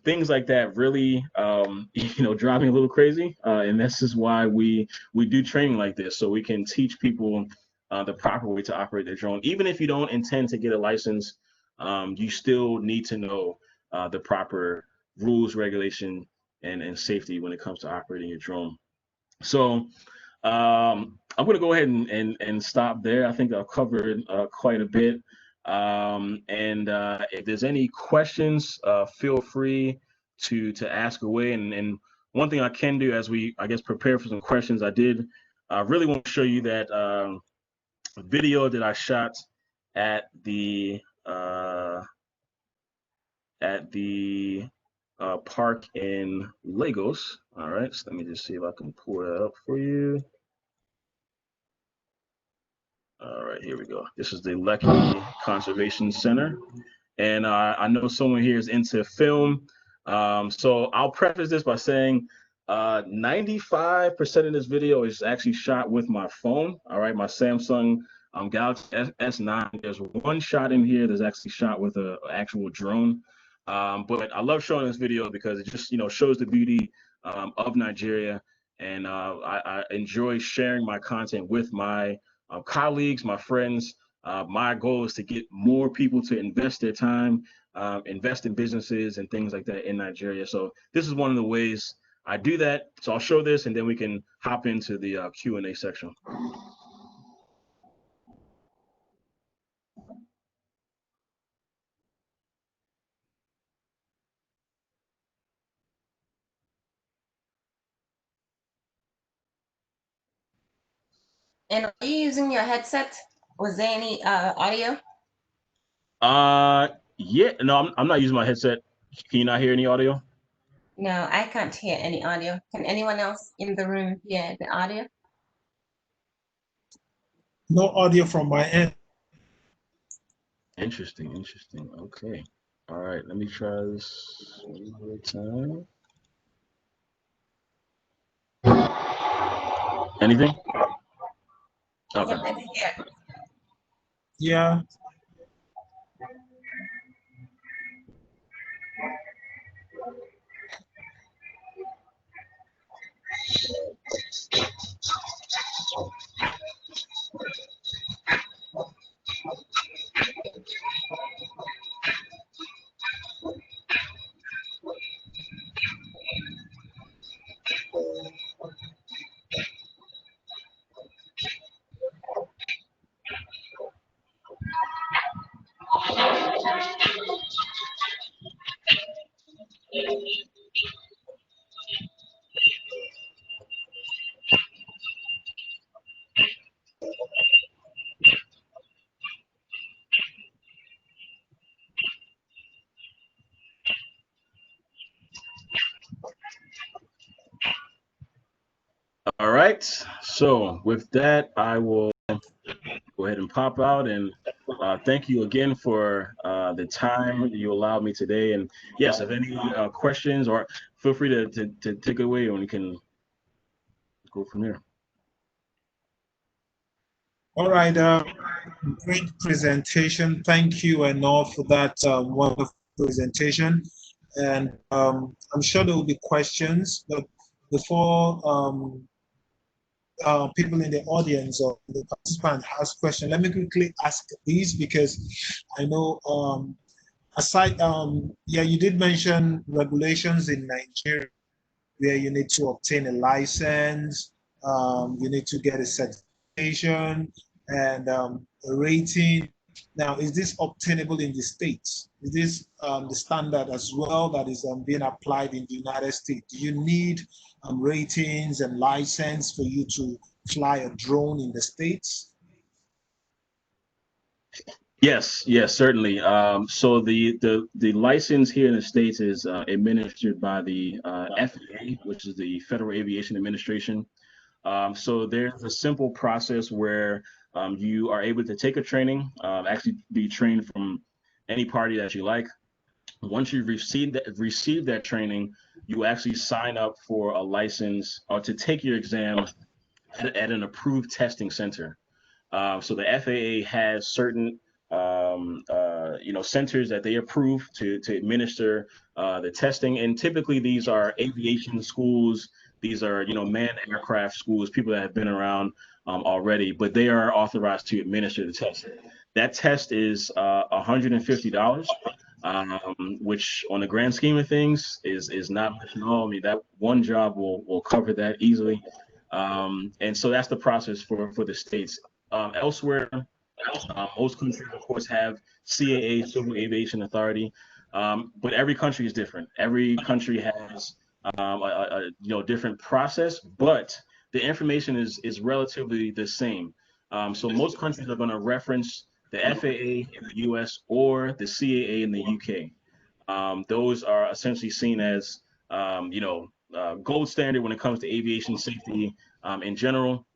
things like that really, drive me a little crazy. And this is why we do training like this, so we can teach people the proper way to operate their drone. Even if you don't intend to get a license, you still need to know the proper rules, regulation, and safety when it comes to operating your drone. So I'm going to go ahead and stop there. I think I've covered quite a bit. And if there's any questions, feel free to ask away. And one thing I can do as we, I guess, prepare for some questions, I did really want to show you that video that I shot at the park in Lagos. All right, so let me just see if I can pull that up for you. All right, here we go. This is the Lekki Conservation Center. And I know someone here is into film. So I'll preface this by saying 95% of this video is actually shot with my phone. All right, my Samsung Galaxy S9. There's one shot in here that's actually shot with an actual drone. But I love showing this video because it just shows the beauty of Nigeria, and I enjoy sharing my content with my colleagues, my friends. My goal is to get more people to invest their time, invest in businesses and things like that in Nigeria. So this is one of the ways I do that. So I'll show this, and then we can hop into the Q&A section. And are you using your headset? Was there any audio? Yeah, no, I'm not using my headset. Can you not hear any audio? No, I can't hear any audio. Can anyone else in the room hear the audio? No audio from my end. Interesting, interesting. Okay. All right, let me try this one more time. Anything? Okay. Yep, I can hear it. Yeah. All right. So with that, I will go ahead and pop out and thank you again for the time you allowed me today. And yes, if any questions or feel free to take it away and we can go from there. All right. Great presentation. Thank you, Enoh, for that wonderful presentation. And I'm sure there will be questions, but before people in the audience or the participant ask questions, let me quickly ask these because I know aside, yeah, you did mention regulations in Nigeria where you need to obtain a license, you need to get a certification and a rating. Now, is this obtainable in the States? Is this the standard as well that is being applied in the United States? Do you need ratings and license for you to fly a drone in the States? Yes, yes, certainly. So the license here in the States is administered by the FAA, which is the Federal Aviation Administration. So there's a simple process where you are able to take a training, actually be trained from any party that you like. Once you've received that training, you actually sign up for a license or to take your exam at an approved testing center. So the FAA has certain centers that they approve to administer the testing, and typically these are aviation schools. These are manned aircraft schools, people that have been around already, but they are authorized to administer the test. That test is $150. Which on the grand scheme of things is not much at all. I mean, that one job will cover that easily. And so that's the process for the states. Elsewhere, most countries, of course, have CAA, Civil Aviation Authority, but every country is different. Every country has different process, but the information is relatively the same. So most countries are going to reference the FAA in the U.S. or the CAA in the UK. Those are essentially seen as gold standard when it comes to aviation safety in general.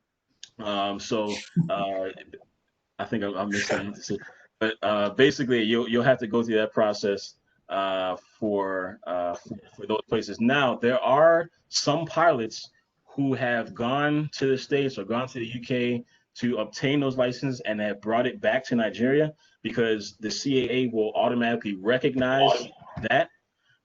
So I think I missed something to say, but basically you'll have to go through that process for those places. Now there are some pilots who have gone to the States or gone to the UK to obtain those licenses and have brought it back to Nigeria because the CAA will automatically recognize that.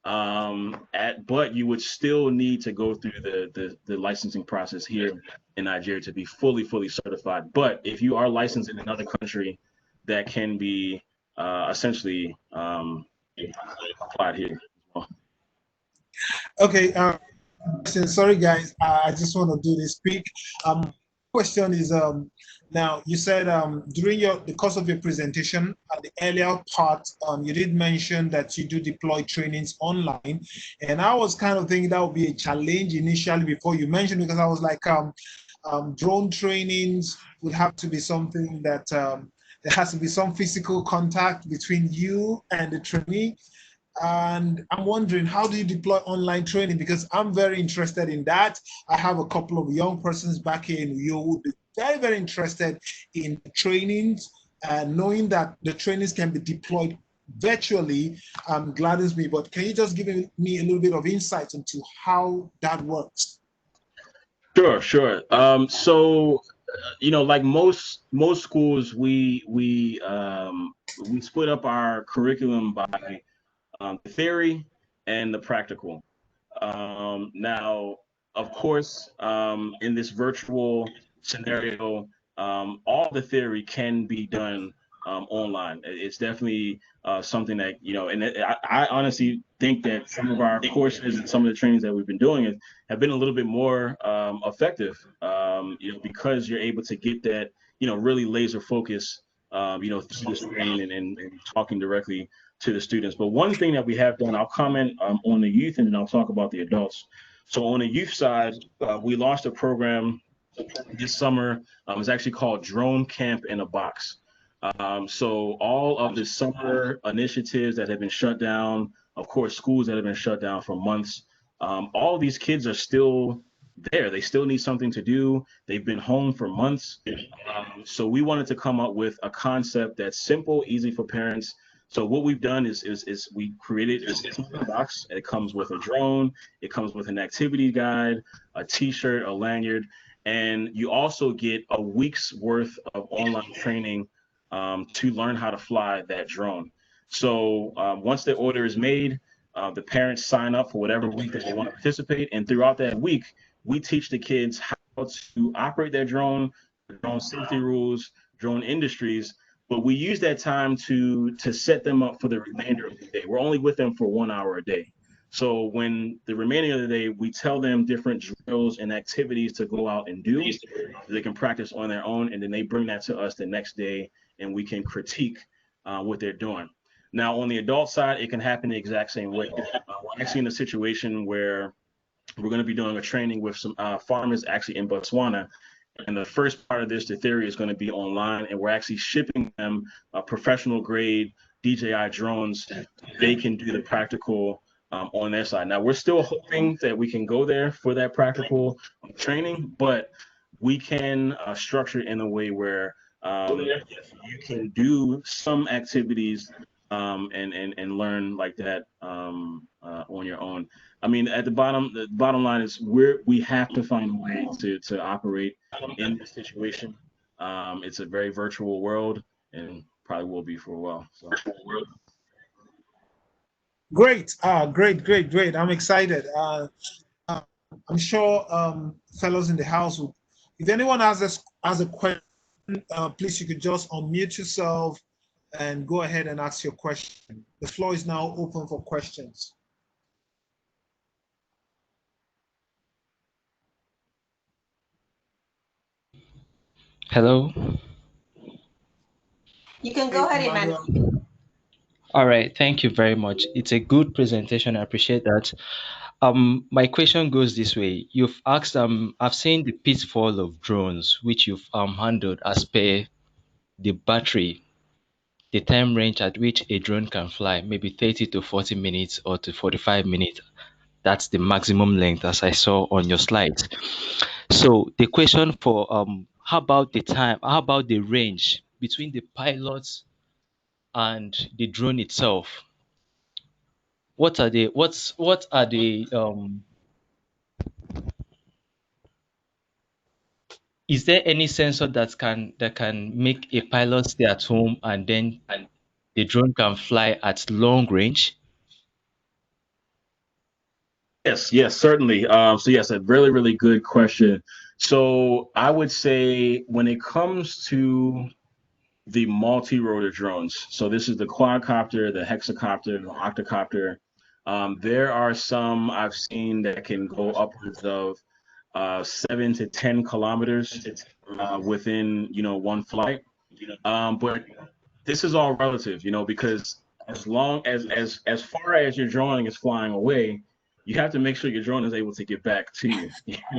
But you would still need to go through the licensing process here in Nigeria to be fully certified. But if you are licensed in another country, that can be essentially applied here. Okay. Sorry, guys. I just want to do this quick. Question is now you said during the course of your presentation at the earlier part you did mention that you do deploy trainings online, and I was kind of thinking that would be a challenge initially before you mentioned, because I was like Drone trainings would have to be something that there has to be some physical contact between you and the trainee. And I'm wondering, how do you deploy online training? Because I'm very interested in that. I have a couple of young persons back here in Uyo who would be very, very interested in trainings, and knowing that the trainings can be deployed virtually gladdens me. But can you just give me a little bit of insight into how that works? Sure, sure. So, like most schools, we split up our curriculum by the theory and the practical. Now, of course, in this virtual scenario, all the theory can be done online. It's definitely something that, and I honestly think that some of our courses and some of the trainings that we've been doing have been a little bit more effective, because you're able to get that, really laser focus, through the screen and talking directly to the students. But one thing that we have done, I'll comment on the youth, and then I'll talk about the adults. So on the youth side, we launched a program this summer. It's actually called Drone Camp in a Box. So all of the summer initiatives that have been shut down, of course, schools that have been shut down for months, all of these kids are still there. They still need something to do. They've been home for months. So we wanted to come up with a concept that's simple, easy for parents. So what we've done is we created a box. It comes with a drone. It comes with an activity guide, a T-shirt, a lanyard, and you also get a week's worth of online training to learn how to fly that drone. So once the order is made, the parents sign up for whatever week that they want to participate, and throughout that week, we teach the kids how to operate their drone safety rules, drone industries. But we use that time to set them up for the remainder of the day. We're only with them for 1 hour a day. So when the remaining of the day, we tell them different drills and activities to go out and do. So they can practice on their own, and then they bring that to us the next day, and we can critique what they're doing. Now, on the adult side, it can happen the exact same way. We're actually in a situation where we're going to be doing a training with some farmers actually in Botswana. And the first part of this, the theory, is going to be online, and we're actually shipping them professional grade DJI drones. They can do the practical on their side. Now, we're still hoping that we can go there for that practical training, but we can structure it in a way where you can do some activities and learn like that on your own. I mean, at the bottom line is we have to find a way to operate in this situation. It's a very virtual world, and probably will be for a while. So. Great, great. I'm excited. I'm sure fellows in the house, if anyone has a question, please, you could just unmute yourself and go ahead and ask your question. The floor is now open for questions. Hello. You can go ahead, Emmanuel. All right. Thank you very much. It's a good presentation. I appreciate that. My question goes this way. You've asked, I've seen the pitfall of drones, which you've handled as per the battery, the time range at which a drone can fly, maybe 30 to 40 minutes or to 45 minutes. That's the maximum length, as I saw on your slides. So the question for how about the time? How about the range between the pilots and the drone itself? What are the is there any sensor that can make a pilot stay at home and then the drone can fly at long range? Yes, certainly. So yes, a really, really good question. So I would say when it comes to the multi-rotor drones, so this is the quadcopter, the hexacopter, the octocopter. There are some I've seen that can go upwards of 7 to 10 kilometers within one flight. But this is all relative, because as long as far as your drone is flying away, you have to make sure your drone is able to get back to you.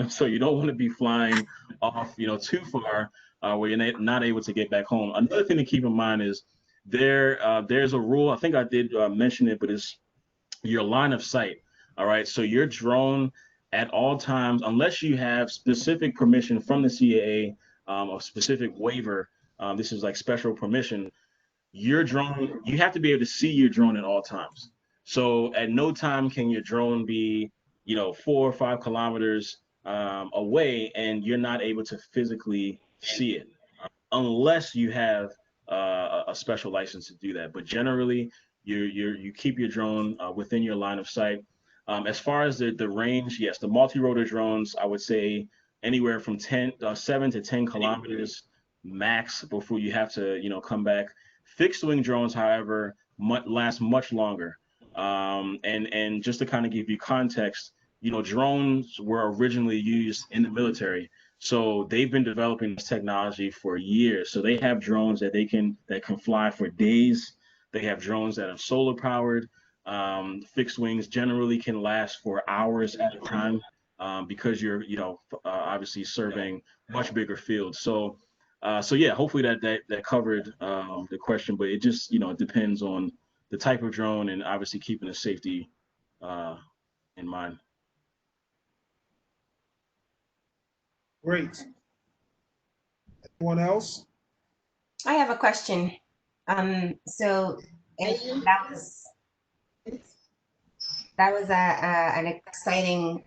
So you don't want to be flying off, too far where you're not able to get back home. Another thing to keep in mind is there's a rule. I think I did mention it, but it's your line of sight. All right. So your drone at all times, unless you have specific permission from the CAA, or specific waiver, this is like special permission, your drone, you have to be able to see your drone at all times. So at no time can your drone be, 4 or 5 kilometers away and you're not able to physically see it, unless you have a special license to do that. But generally, you keep your drone within your line of sight. As far as the range, yes, the multi-rotor drones, I would say anywhere from 7 to 10 kilometers max before you have to, come back. Fixed wing drones, however, last much longer. And just to kind of give you context, drones were originally used in the military. So they've been developing this technology for years. So they have drones that can fly for days. They have drones that are solar powered. Fixed wings generally can last for hours at a time, because you're obviously surveying much bigger fields. So yeah, hopefully that covered the question. But it just it depends on the type of drone and obviously keeping the safety uh, in mind. Great. Anyone else? I have a question. So that was an exciting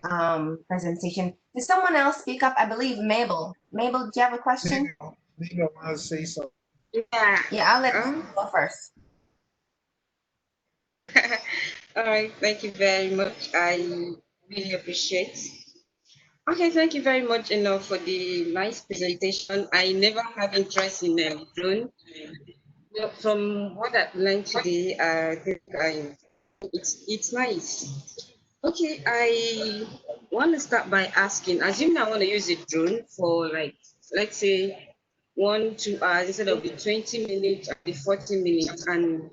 presentation. Did someone else speak up? I believe Mabel. Mabel, do you have a question? Maybe I want to say something. Yeah, I'll let you go first. All right, thank you very much. I really appreciate. Okay, thank you very much, Enough, for the nice presentation. I never had interest in drone. But from what I've learned today, I think it's nice. Okay, I want to start by asking, assuming I want to use a drone for like, let's say 1 2 hours instead of the 20 minutes or the 40 minutes, and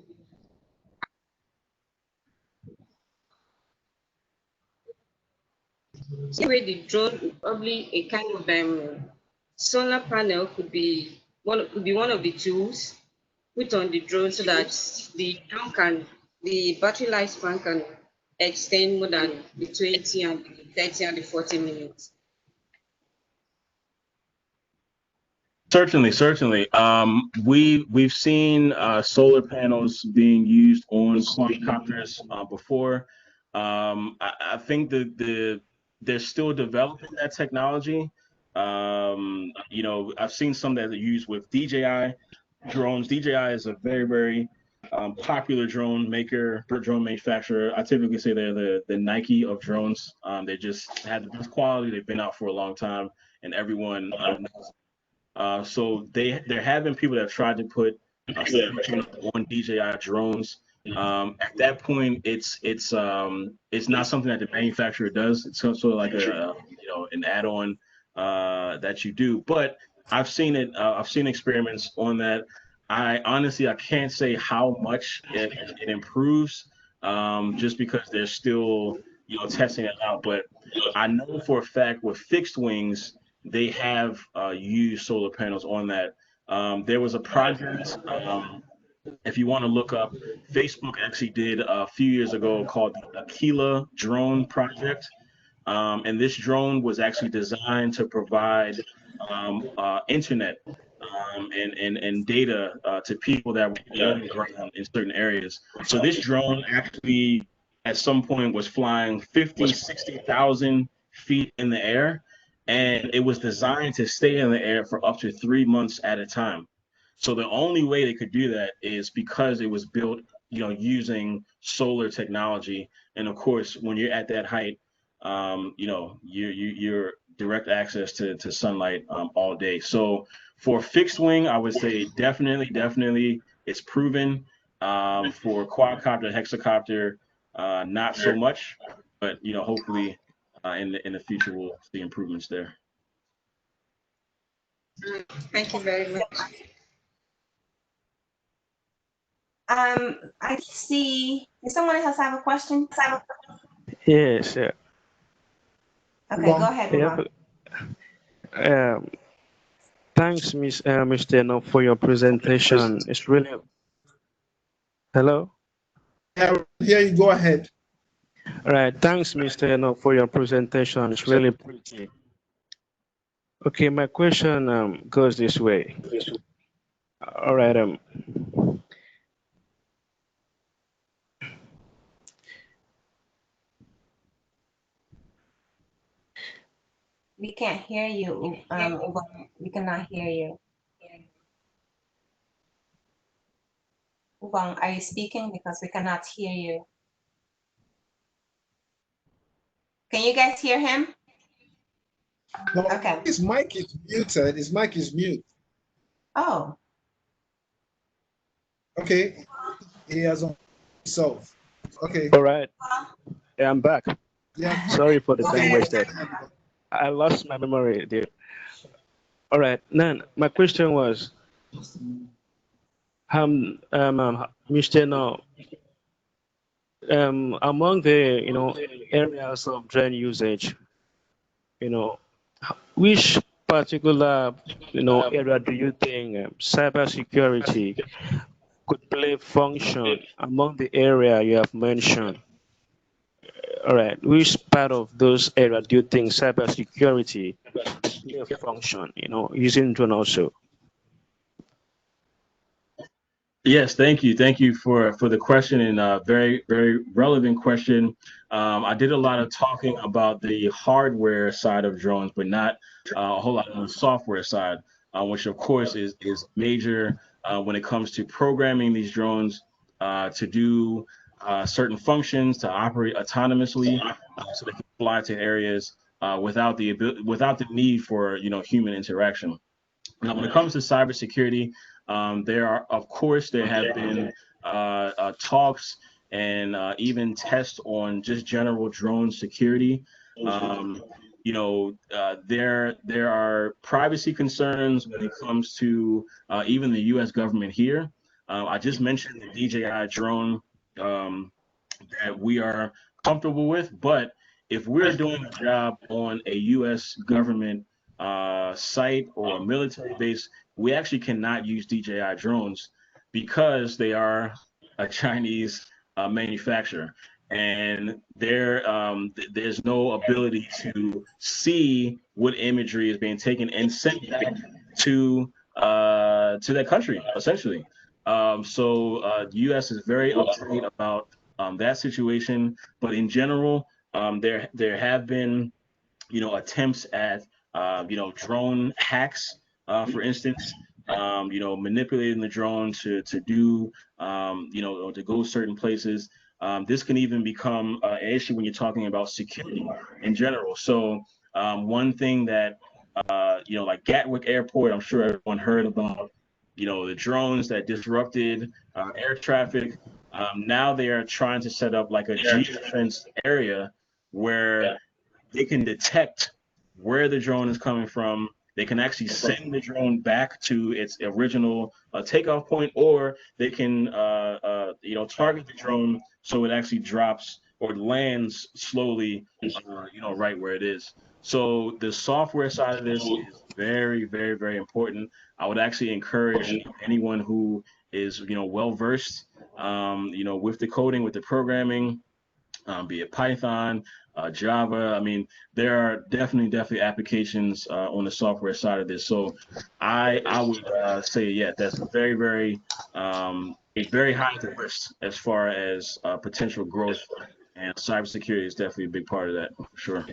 anyway, the drone probably a kind of solar panel could be one of the tools put on the drone so that the battery lifespan can extend more than the 20 and the 30 and the 40 minutes. Certainly, certainly. We've seen solar panels being used on quadcopters before. I think they're still developing that technology. I've seen some that are used with DJI drones. DJI is a very, very popular drone manufacturer. I typically say they're the Nike of drones. They just had the best quality. They've been out for a long time, and everyone knows. So there have been people that have tried to put on DJI drones. At that point, it's not something that the manufacturer does. It's sort of like an add-on that you do. But I've seen it. I've seen experiments on that. I can't say how much it improves, just because they're still testing it out. But I know for a fact with fixed wings they have used solar panels on that. There was a project, if you want to look up, Facebook actually did a few years ago called the Aquila Drone Project. And this drone was actually designed to provide internet and data to people that were on the ground in certain areas. So this drone actually at some point was flying 50, 60,000 feet in the air, and it was designed to stay in the air for up to 3 months at a time. So the only way they could do that is because it was built, using solar technology. And of course, when you're at that height, you're direct access to sunlight all day. So for fixed wing, I would say definitely it's proven. For quadcopter, hexacopter, not so much, but hopefully in the future we'll see improvements there. Thank you very much. I see. Does someone else have a question? Yes. Okay, go Ubong. ahead, Yeah. Umar. Um, Thanks, Mr. Enoh, for your presentation. It's really hello. Yeah, here you go ahead. All right. Thanks, Mr. Enoh, for your presentation. It's really pretty. Okay, my question goes this way. All right. We can't hear you, Ubong. We cannot hear you. Ubong, are you speaking? Because we cannot hear you. Can you guys hear him? No, Okay. his mic is muted. His mic is mute. Oh, Okay, he has on himself. Okay, All right. Yeah, I'm back. yeah. Sorry for the time Okay, wasted. I lost my memory there. All right. Now, my question was, Mr. Enoh, among the areas of drone usage, you know, which particular area do you think cybersecurity could play function among the area you have mentioned? All right, which part of those areas do you think cybersecurity could play a function? Using drone also. Yes, thank you for the question, and very relevant question. I did a lot of talking about the hardware side of drones, but not a whole lot on the software side, which of course is major when it comes to programming these drones to do certain functions, to operate autonomously, so they can fly to areas without the need for human interaction. Now, when it comes to cybersecurity, there have been talks and even tests on just general drone security. Um, there are privacy concerns when it comes to even the U.S. government here. I just mentioned the DJI drone um, that we are comfortable with, but if we're doing a job on a U.S. government site or a military base, we actually cannot use DJI drones because they are a Chinese manufacturer, and there's no ability to see what imagery is being taken and sent back to that country, essentially. The U.S. is very uptight about that situation, but in general, there have been attempts at drone hacks, for instance, manipulating the drone to do or to go certain places. This can even become an issue when you're talking about security in general. So one thing that like Gatwick Airport, I'm sure everyone heard about the drones that disrupted air traffic. Now they are trying to set up like a geofenced area where they can detect where the drone is coming from. They can actually send the drone back to its original takeoff point, or they can, target the drone so it actually drops or lands slowly, right where it is. So the software side of this is very important. I would actually encourage anyone who is, well versed, with the coding, with the programming, be it Python, Java. I mean, there are definitely applications on the software side of this. So I would say, yeah, that's very high on the list as far as potential growth, and cybersecurity is definitely a big part of that for sure.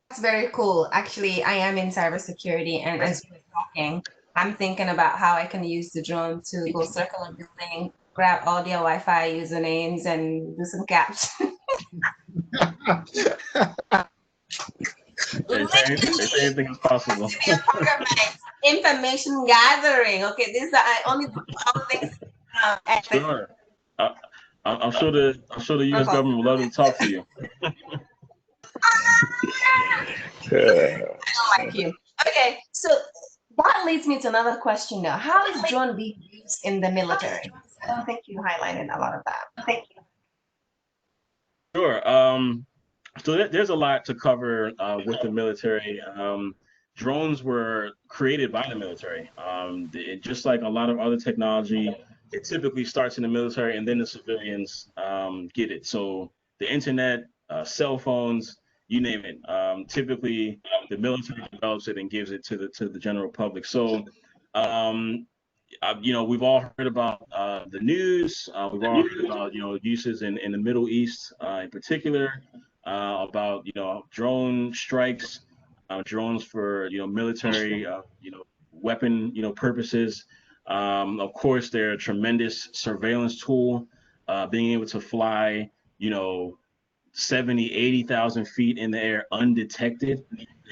that's very cool. Actually, I am in cybersecurity, and as you were talking, I'm thinking about how I can use the drone to go circle a building, grab all their Wi-Fi usernames, and do some caps. They say Literally, anything is possible. to be a part of my information gathering. Okay, these are I only do all things at the Sure. I, I'm sure the U.S. circle. government would love to talk to you. I don't like you. Okay, so that leads me to another question now. How is drone being used in the military? I don't think you highlighted a lot of that. Thank you. Sure. So there's a lot to cover with the military. Drones were created by the military. Just like a lot of other technology, it typically starts in the military and then the civilians get it. So the internet, cell phones, you name it. Typically, the military develops it and gives it to the general public. So we've all heard about the news. We've all heard about, uses in the Middle East in particular, about, drone strikes, drones for, military, weapon, purposes. Of course, they're a tremendous surveillance tool, being able to fly, 70, 80,000 feet in the air undetected,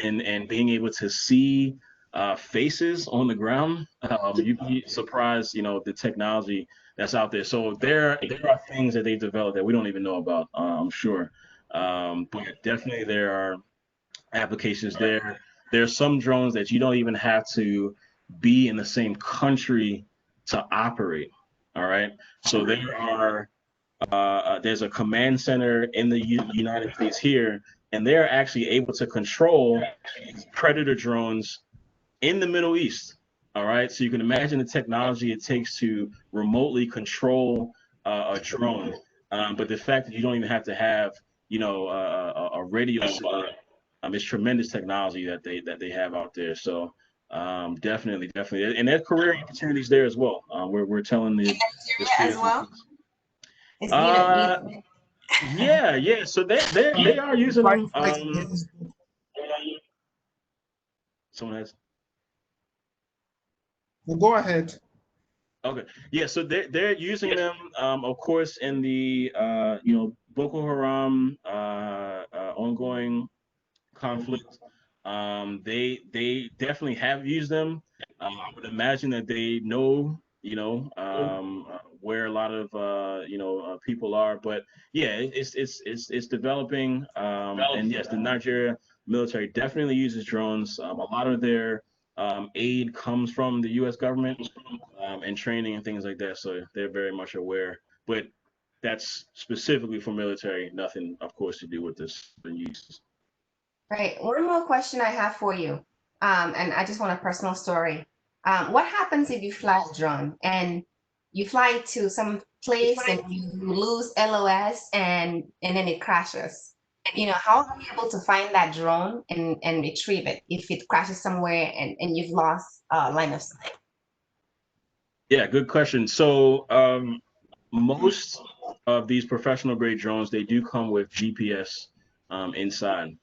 and being able to see faces on the ground. You'd be surprised, the technology that's out there. So there are things that they developed that we don't even know about, I'm sure. But definitely there are applications there. There are some drones that you don't even have to be in the same country to operate. All right. So there's a command center in the United States here, and they're actually able to control predator drones in the Middle East. All right, so you can imagine the technology it takes to remotely control a drone, but the fact that you don't even have to have, a radio signal, it's tremendous technology that they have out there. So definitely, and there's career opportunities there as well. We're telling the as well. It's yeah. So they are using them. Someone has. Well, go ahead. Okay. Yeah. So they're using them, of course, in the Boko Haram ongoing conflict. They definitely have used them. I would imagine that they know, where a lot of people are. But yeah, it's developing. And yes, the Nigeria military definitely uses drones. A lot of their aid comes from the U.S. government, and training and things like that. So they're very much aware. But that's specifically for military. Nothing, of course, to do with this use. Right. One more question I have for you, and I just want a personal story. What happens if you fly a drone and you fly to some place and you lose LOS and then it crashes? How are you able to find that drone and retrieve it if it crashes somewhere and you've lost line of sight? Yeah, good question. So most of these professional grade drones, they do come with GPS inside.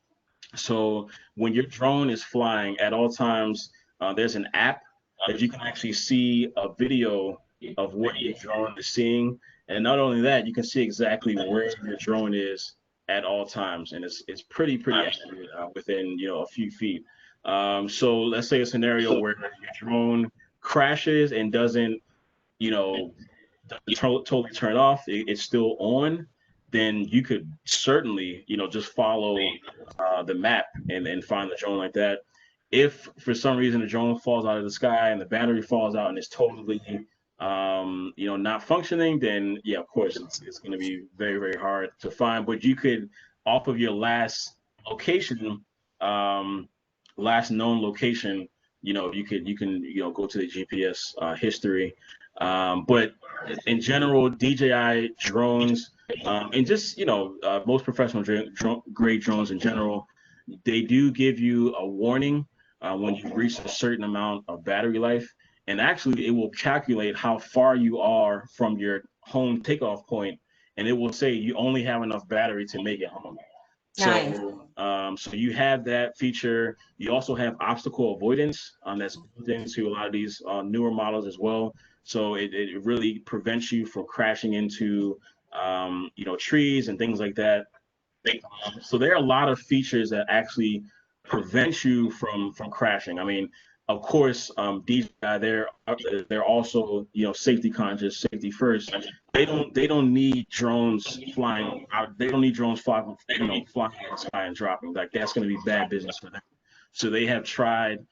So when your drone is flying at all times, there's an app that you can actually see a video of what your drone is seeing. And not only that, you can see exactly where your drone is at all times. And it's pretty accurate within, a few feet. So let's say a scenario where your drone crashes and doesn't, you know, totally turn off, it's still on, then you could certainly, just follow the map and find the drone like that. If for some reason the drone falls out of the sky and the battery falls out and it's totally, not functioning, then yeah, of course it's going to be very, very hard to find. But you could, off of your last location, last known location, you can go to the GPS history. But in general, DJI drones, and just most professional grade drones in general, they do give you a warning when you've reached a certain amount of battery life, and actually it will calculate how far you are from your home takeoff point, and it will say you only have enough battery to make it home. Nice. So you have that feature. You also have obstacle avoidance that's built into a lot of these newer models as well. So it really prevents you from crashing into trees and things like that. So there are a lot of features that actually prevent you from crashing. I mean, of course, DJI, they're also safety conscious, safety first. They don't need drones flying out. They don't need drones flying out of the sky and dropping. Like that's going to be bad business for them. So they have tried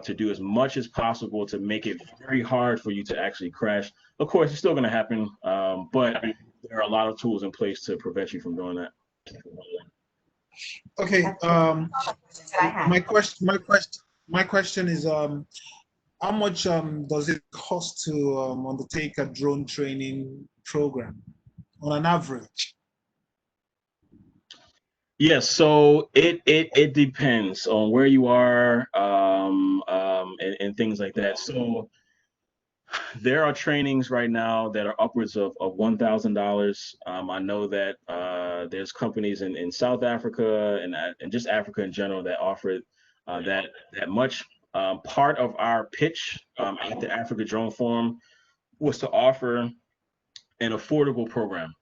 to do as much as possible to make it very hard for you to actually crash. Of course, it's still going to happen, but there are a lot of tools in place to prevent you from doing that. Okay. My question is, how much does it cost to undertake a drone training program on an average? Yes, so it depends on where you are, and things like that. So there are trainings right now that are upwards of $1,000. I know that there's companies in South Africa and just Africa in general that offer that much. Part of our pitch at the Africa Drone Forum was to offer an affordable program.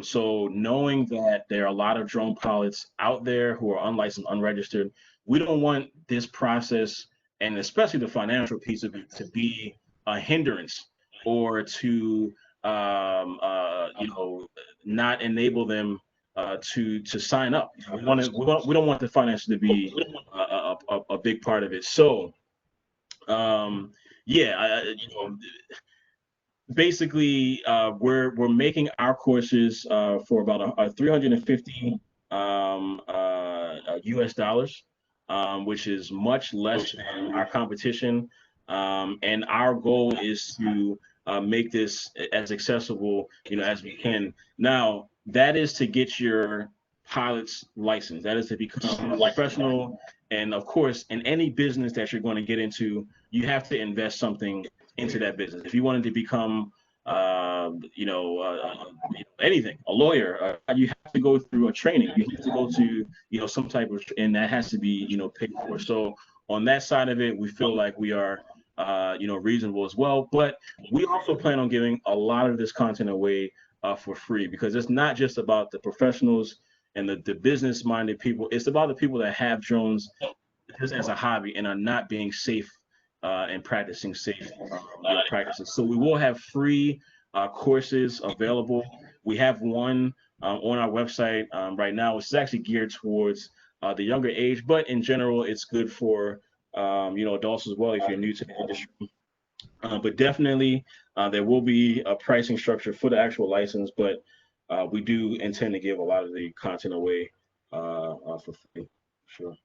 So knowing that there are a lot of drone pilots out there who are unlicensed, unregistered, we don't want this process, and especially the financial piece of it, to be a hindrance or to not enable them to sign up. We don't want the finance to be a big part of it. So yeah, basically we're making our courses for about a 350 US dollars, which is much less than our competition, and our goal is to make this as accessible as we can. Now that is to get your pilot's license, that is to become a professional, and of course in any business that you're going to get into, you have to invest something into that business. If you wanted to become, anything, a lawyer, you have to go through a training. You have to go to, some type of, and that has to be, paid for. So on that side of it, we feel like we are, reasonable as well. But we also plan on giving a lot of this content away for free, because it's not just about the professionals and the business-minded people. It's about the people that have drones just as a hobby and are not being safe and practicing safe practices. So we will have free courses available. We have one on our website right now, which is actually geared towards the younger age, but in general, it's good for adults as well if you're new to the industry. But definitely, there will be a pricing structure for the actual license, but we do intend to give a lot of the content away for free. Sure.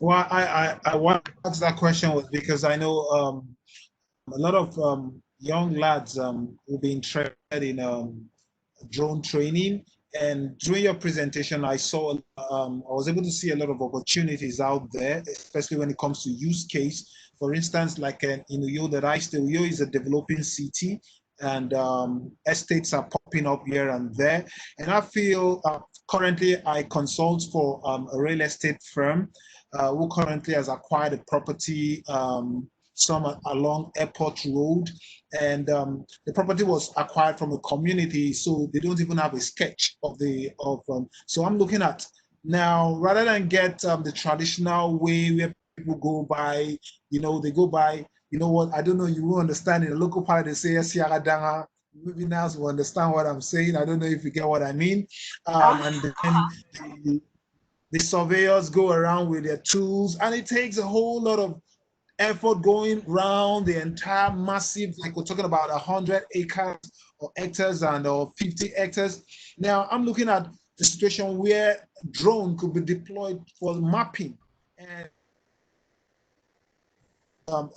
Well, I want to ask that question was because I know a lot of young lads will be interested in drone training. And during your presentation, I was able to see a lot of opportunities out there, especially when it comes to use case. For instance, like in Uyo that I stay, Uyo is a developing city, and estates are popping up here and there. And I feel currently I consult for a real estate firm who currently has acquired a property some along Airport Road, and the property was acquired from a community, so they don't even have a sketch of so I'm looking at now, rather than get the traditional way where people go by, they go by, what, I don't know, you will understand in the local part they say Siaradanga. Maybe now you understand what I'm saying. I don't know if you get what I mean. And then the surveyors go around with their tools, and it takes a whole lot of effort going around the entire massive, like we're talking about 100 acres or hectares or 50 hectares. Now I'm looking at the situation where drone could be deployed for mapping and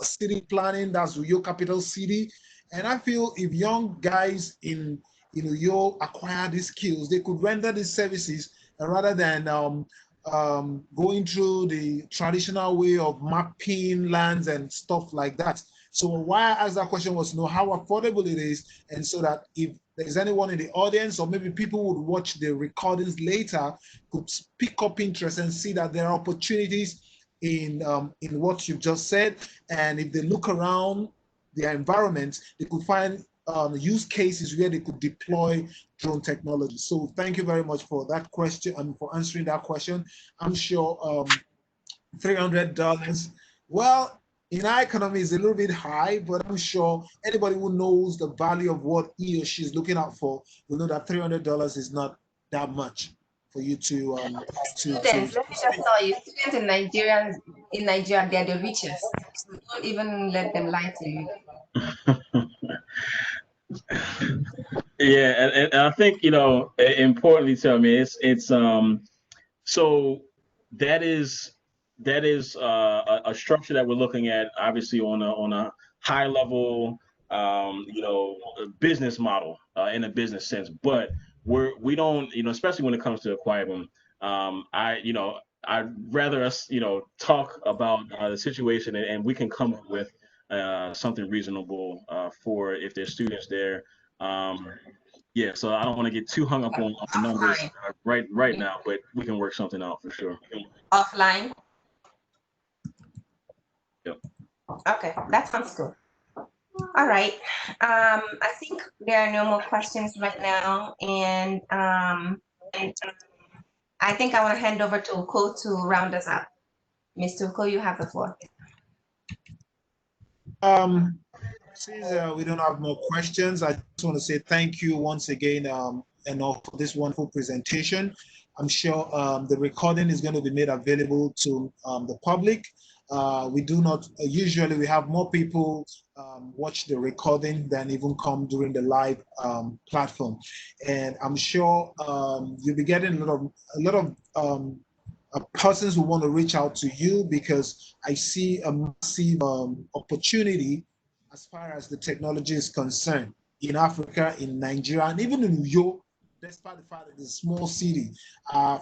city planning. That's Uyo capital city. And I feel if young guys in Uyo acquire these skills, they could render these services rather than going through the traditional way of mapping lands and stuff like that. So why I asked that question was to know how affordable it is, and so that if there's anyone in the audience or maybe people would watch the recordings later could pick up interest and see that there are opportunities in what you've just said. And if they look around their environment, they could find use cases where they could deploy drone technology. So thank you very much for that question and for answering that question. I'm sure $300, well, in our economy is a little bit high, but I'm sure anybody who knows the value of what he or she is looking out for will know that $300 is not that much for you to students. Let me just tell you, students in Nigeria in Nigeria, they're the richest. So don't even let them lie to you. Yeah, and I think, importantly too, I mean, it's so that is a structure that we're looking at, obviously on a high level, business model, in a business sense. But we don't, especially when it comes to Aquarium, I'd rather us, talk about the situation, and we can come up with something reasonable for if there's students there. Um, yeah, so I don't want to get too hung up on the numbers Offline. right now, but we can work something out for sure. Offline. Yep. Okay, that sounds good. All right. I think there are no more questions right now, and I think I want to hand over to Uko to round us up. Mr. Uko, you have the floor. Since we don't have more questions, I just want to say thank you once again, Enoh, for this wonderful presentation. I'm sure the recording is going to be made available to the public. We do not usually we have more people watch the recording than even come during the live platform, and I'm sure you'll be getting a lot of persons who want to reach out to you because I see a massive opportunity as far as the technology is concerned in Africa, in Nigeria, and even in New York, despite the fact that it's a small city.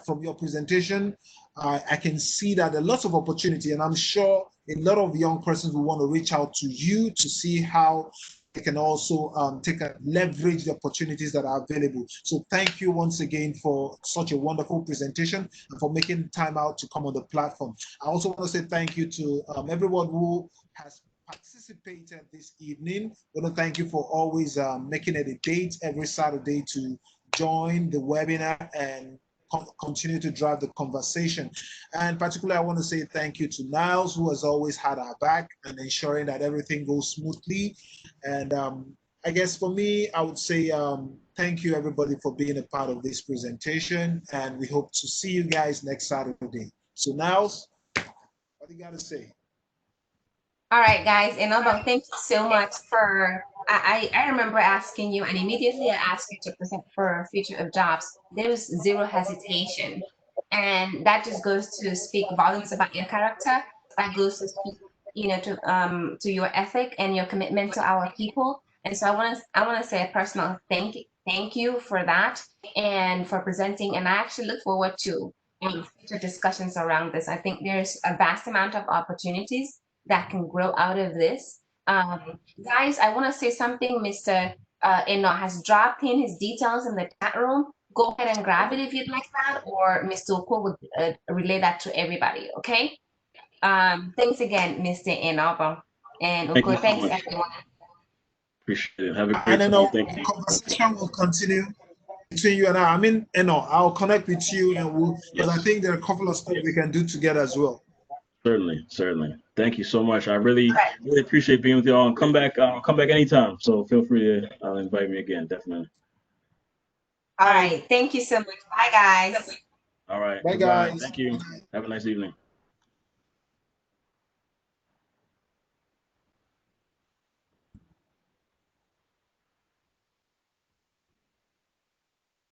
From your presentation, I can see that there are lots of opportunity, and I'm sure a lot of young persons will want to reach out to you to see how they can also leverage the opportunities that are available. So thank you once again for such a wonderful presentation and for making time out to come on the platform. I also want to say thank you to everyone who has participated this evening. I want to thank you for always making it a date every Saturday to join the webinar and continue to drive the conversation. And particularly, I want to say thank you to Niles, who has always had our back and ensuring that everything goes smoothly. And I guess for me, I would say thank you everybody for being a part of this presentation, and we hope to see you guys next Saturday. So Niles, what do you got to say? All right, guys, Enoh, thank you so much for. I remember asking you, and immediately I asked you to present for Future of Jobs. There was zero hesitation, and that just goes to speak volumes about your character. That goes to speak, to your ethic and your commitment to our people. And so I want to say a personal thank you for that and for presenting. And I actually look forward to future discussions around this. I think there's a vast amount of opportunities that can grow out of this. Guys, I want to say something. Mr. Enoh has dropped in his details in the chat room. Go ahead and grab it if you'd like that, or Mr. Oko would relay that to everybody, okay? Thanks again, Mr. Enoh. And Thank you Oko, so thanks much. everyone. Appreciate it. Have a great And time. Enoh, Thank the you. conversation will continue between you and I. I mean, Enoh, I'll connect with you and because I think there are a couple of stuff we can do together as well. Certainly. Thank you so much. I really, All right. really appreciate being with y'all, and come back anytime. So feel free to invite me again, definitely. All right. Thank you so much. Bye, guys. All right. Bye, Goodbye. guys. Thank you. Have a nice evening.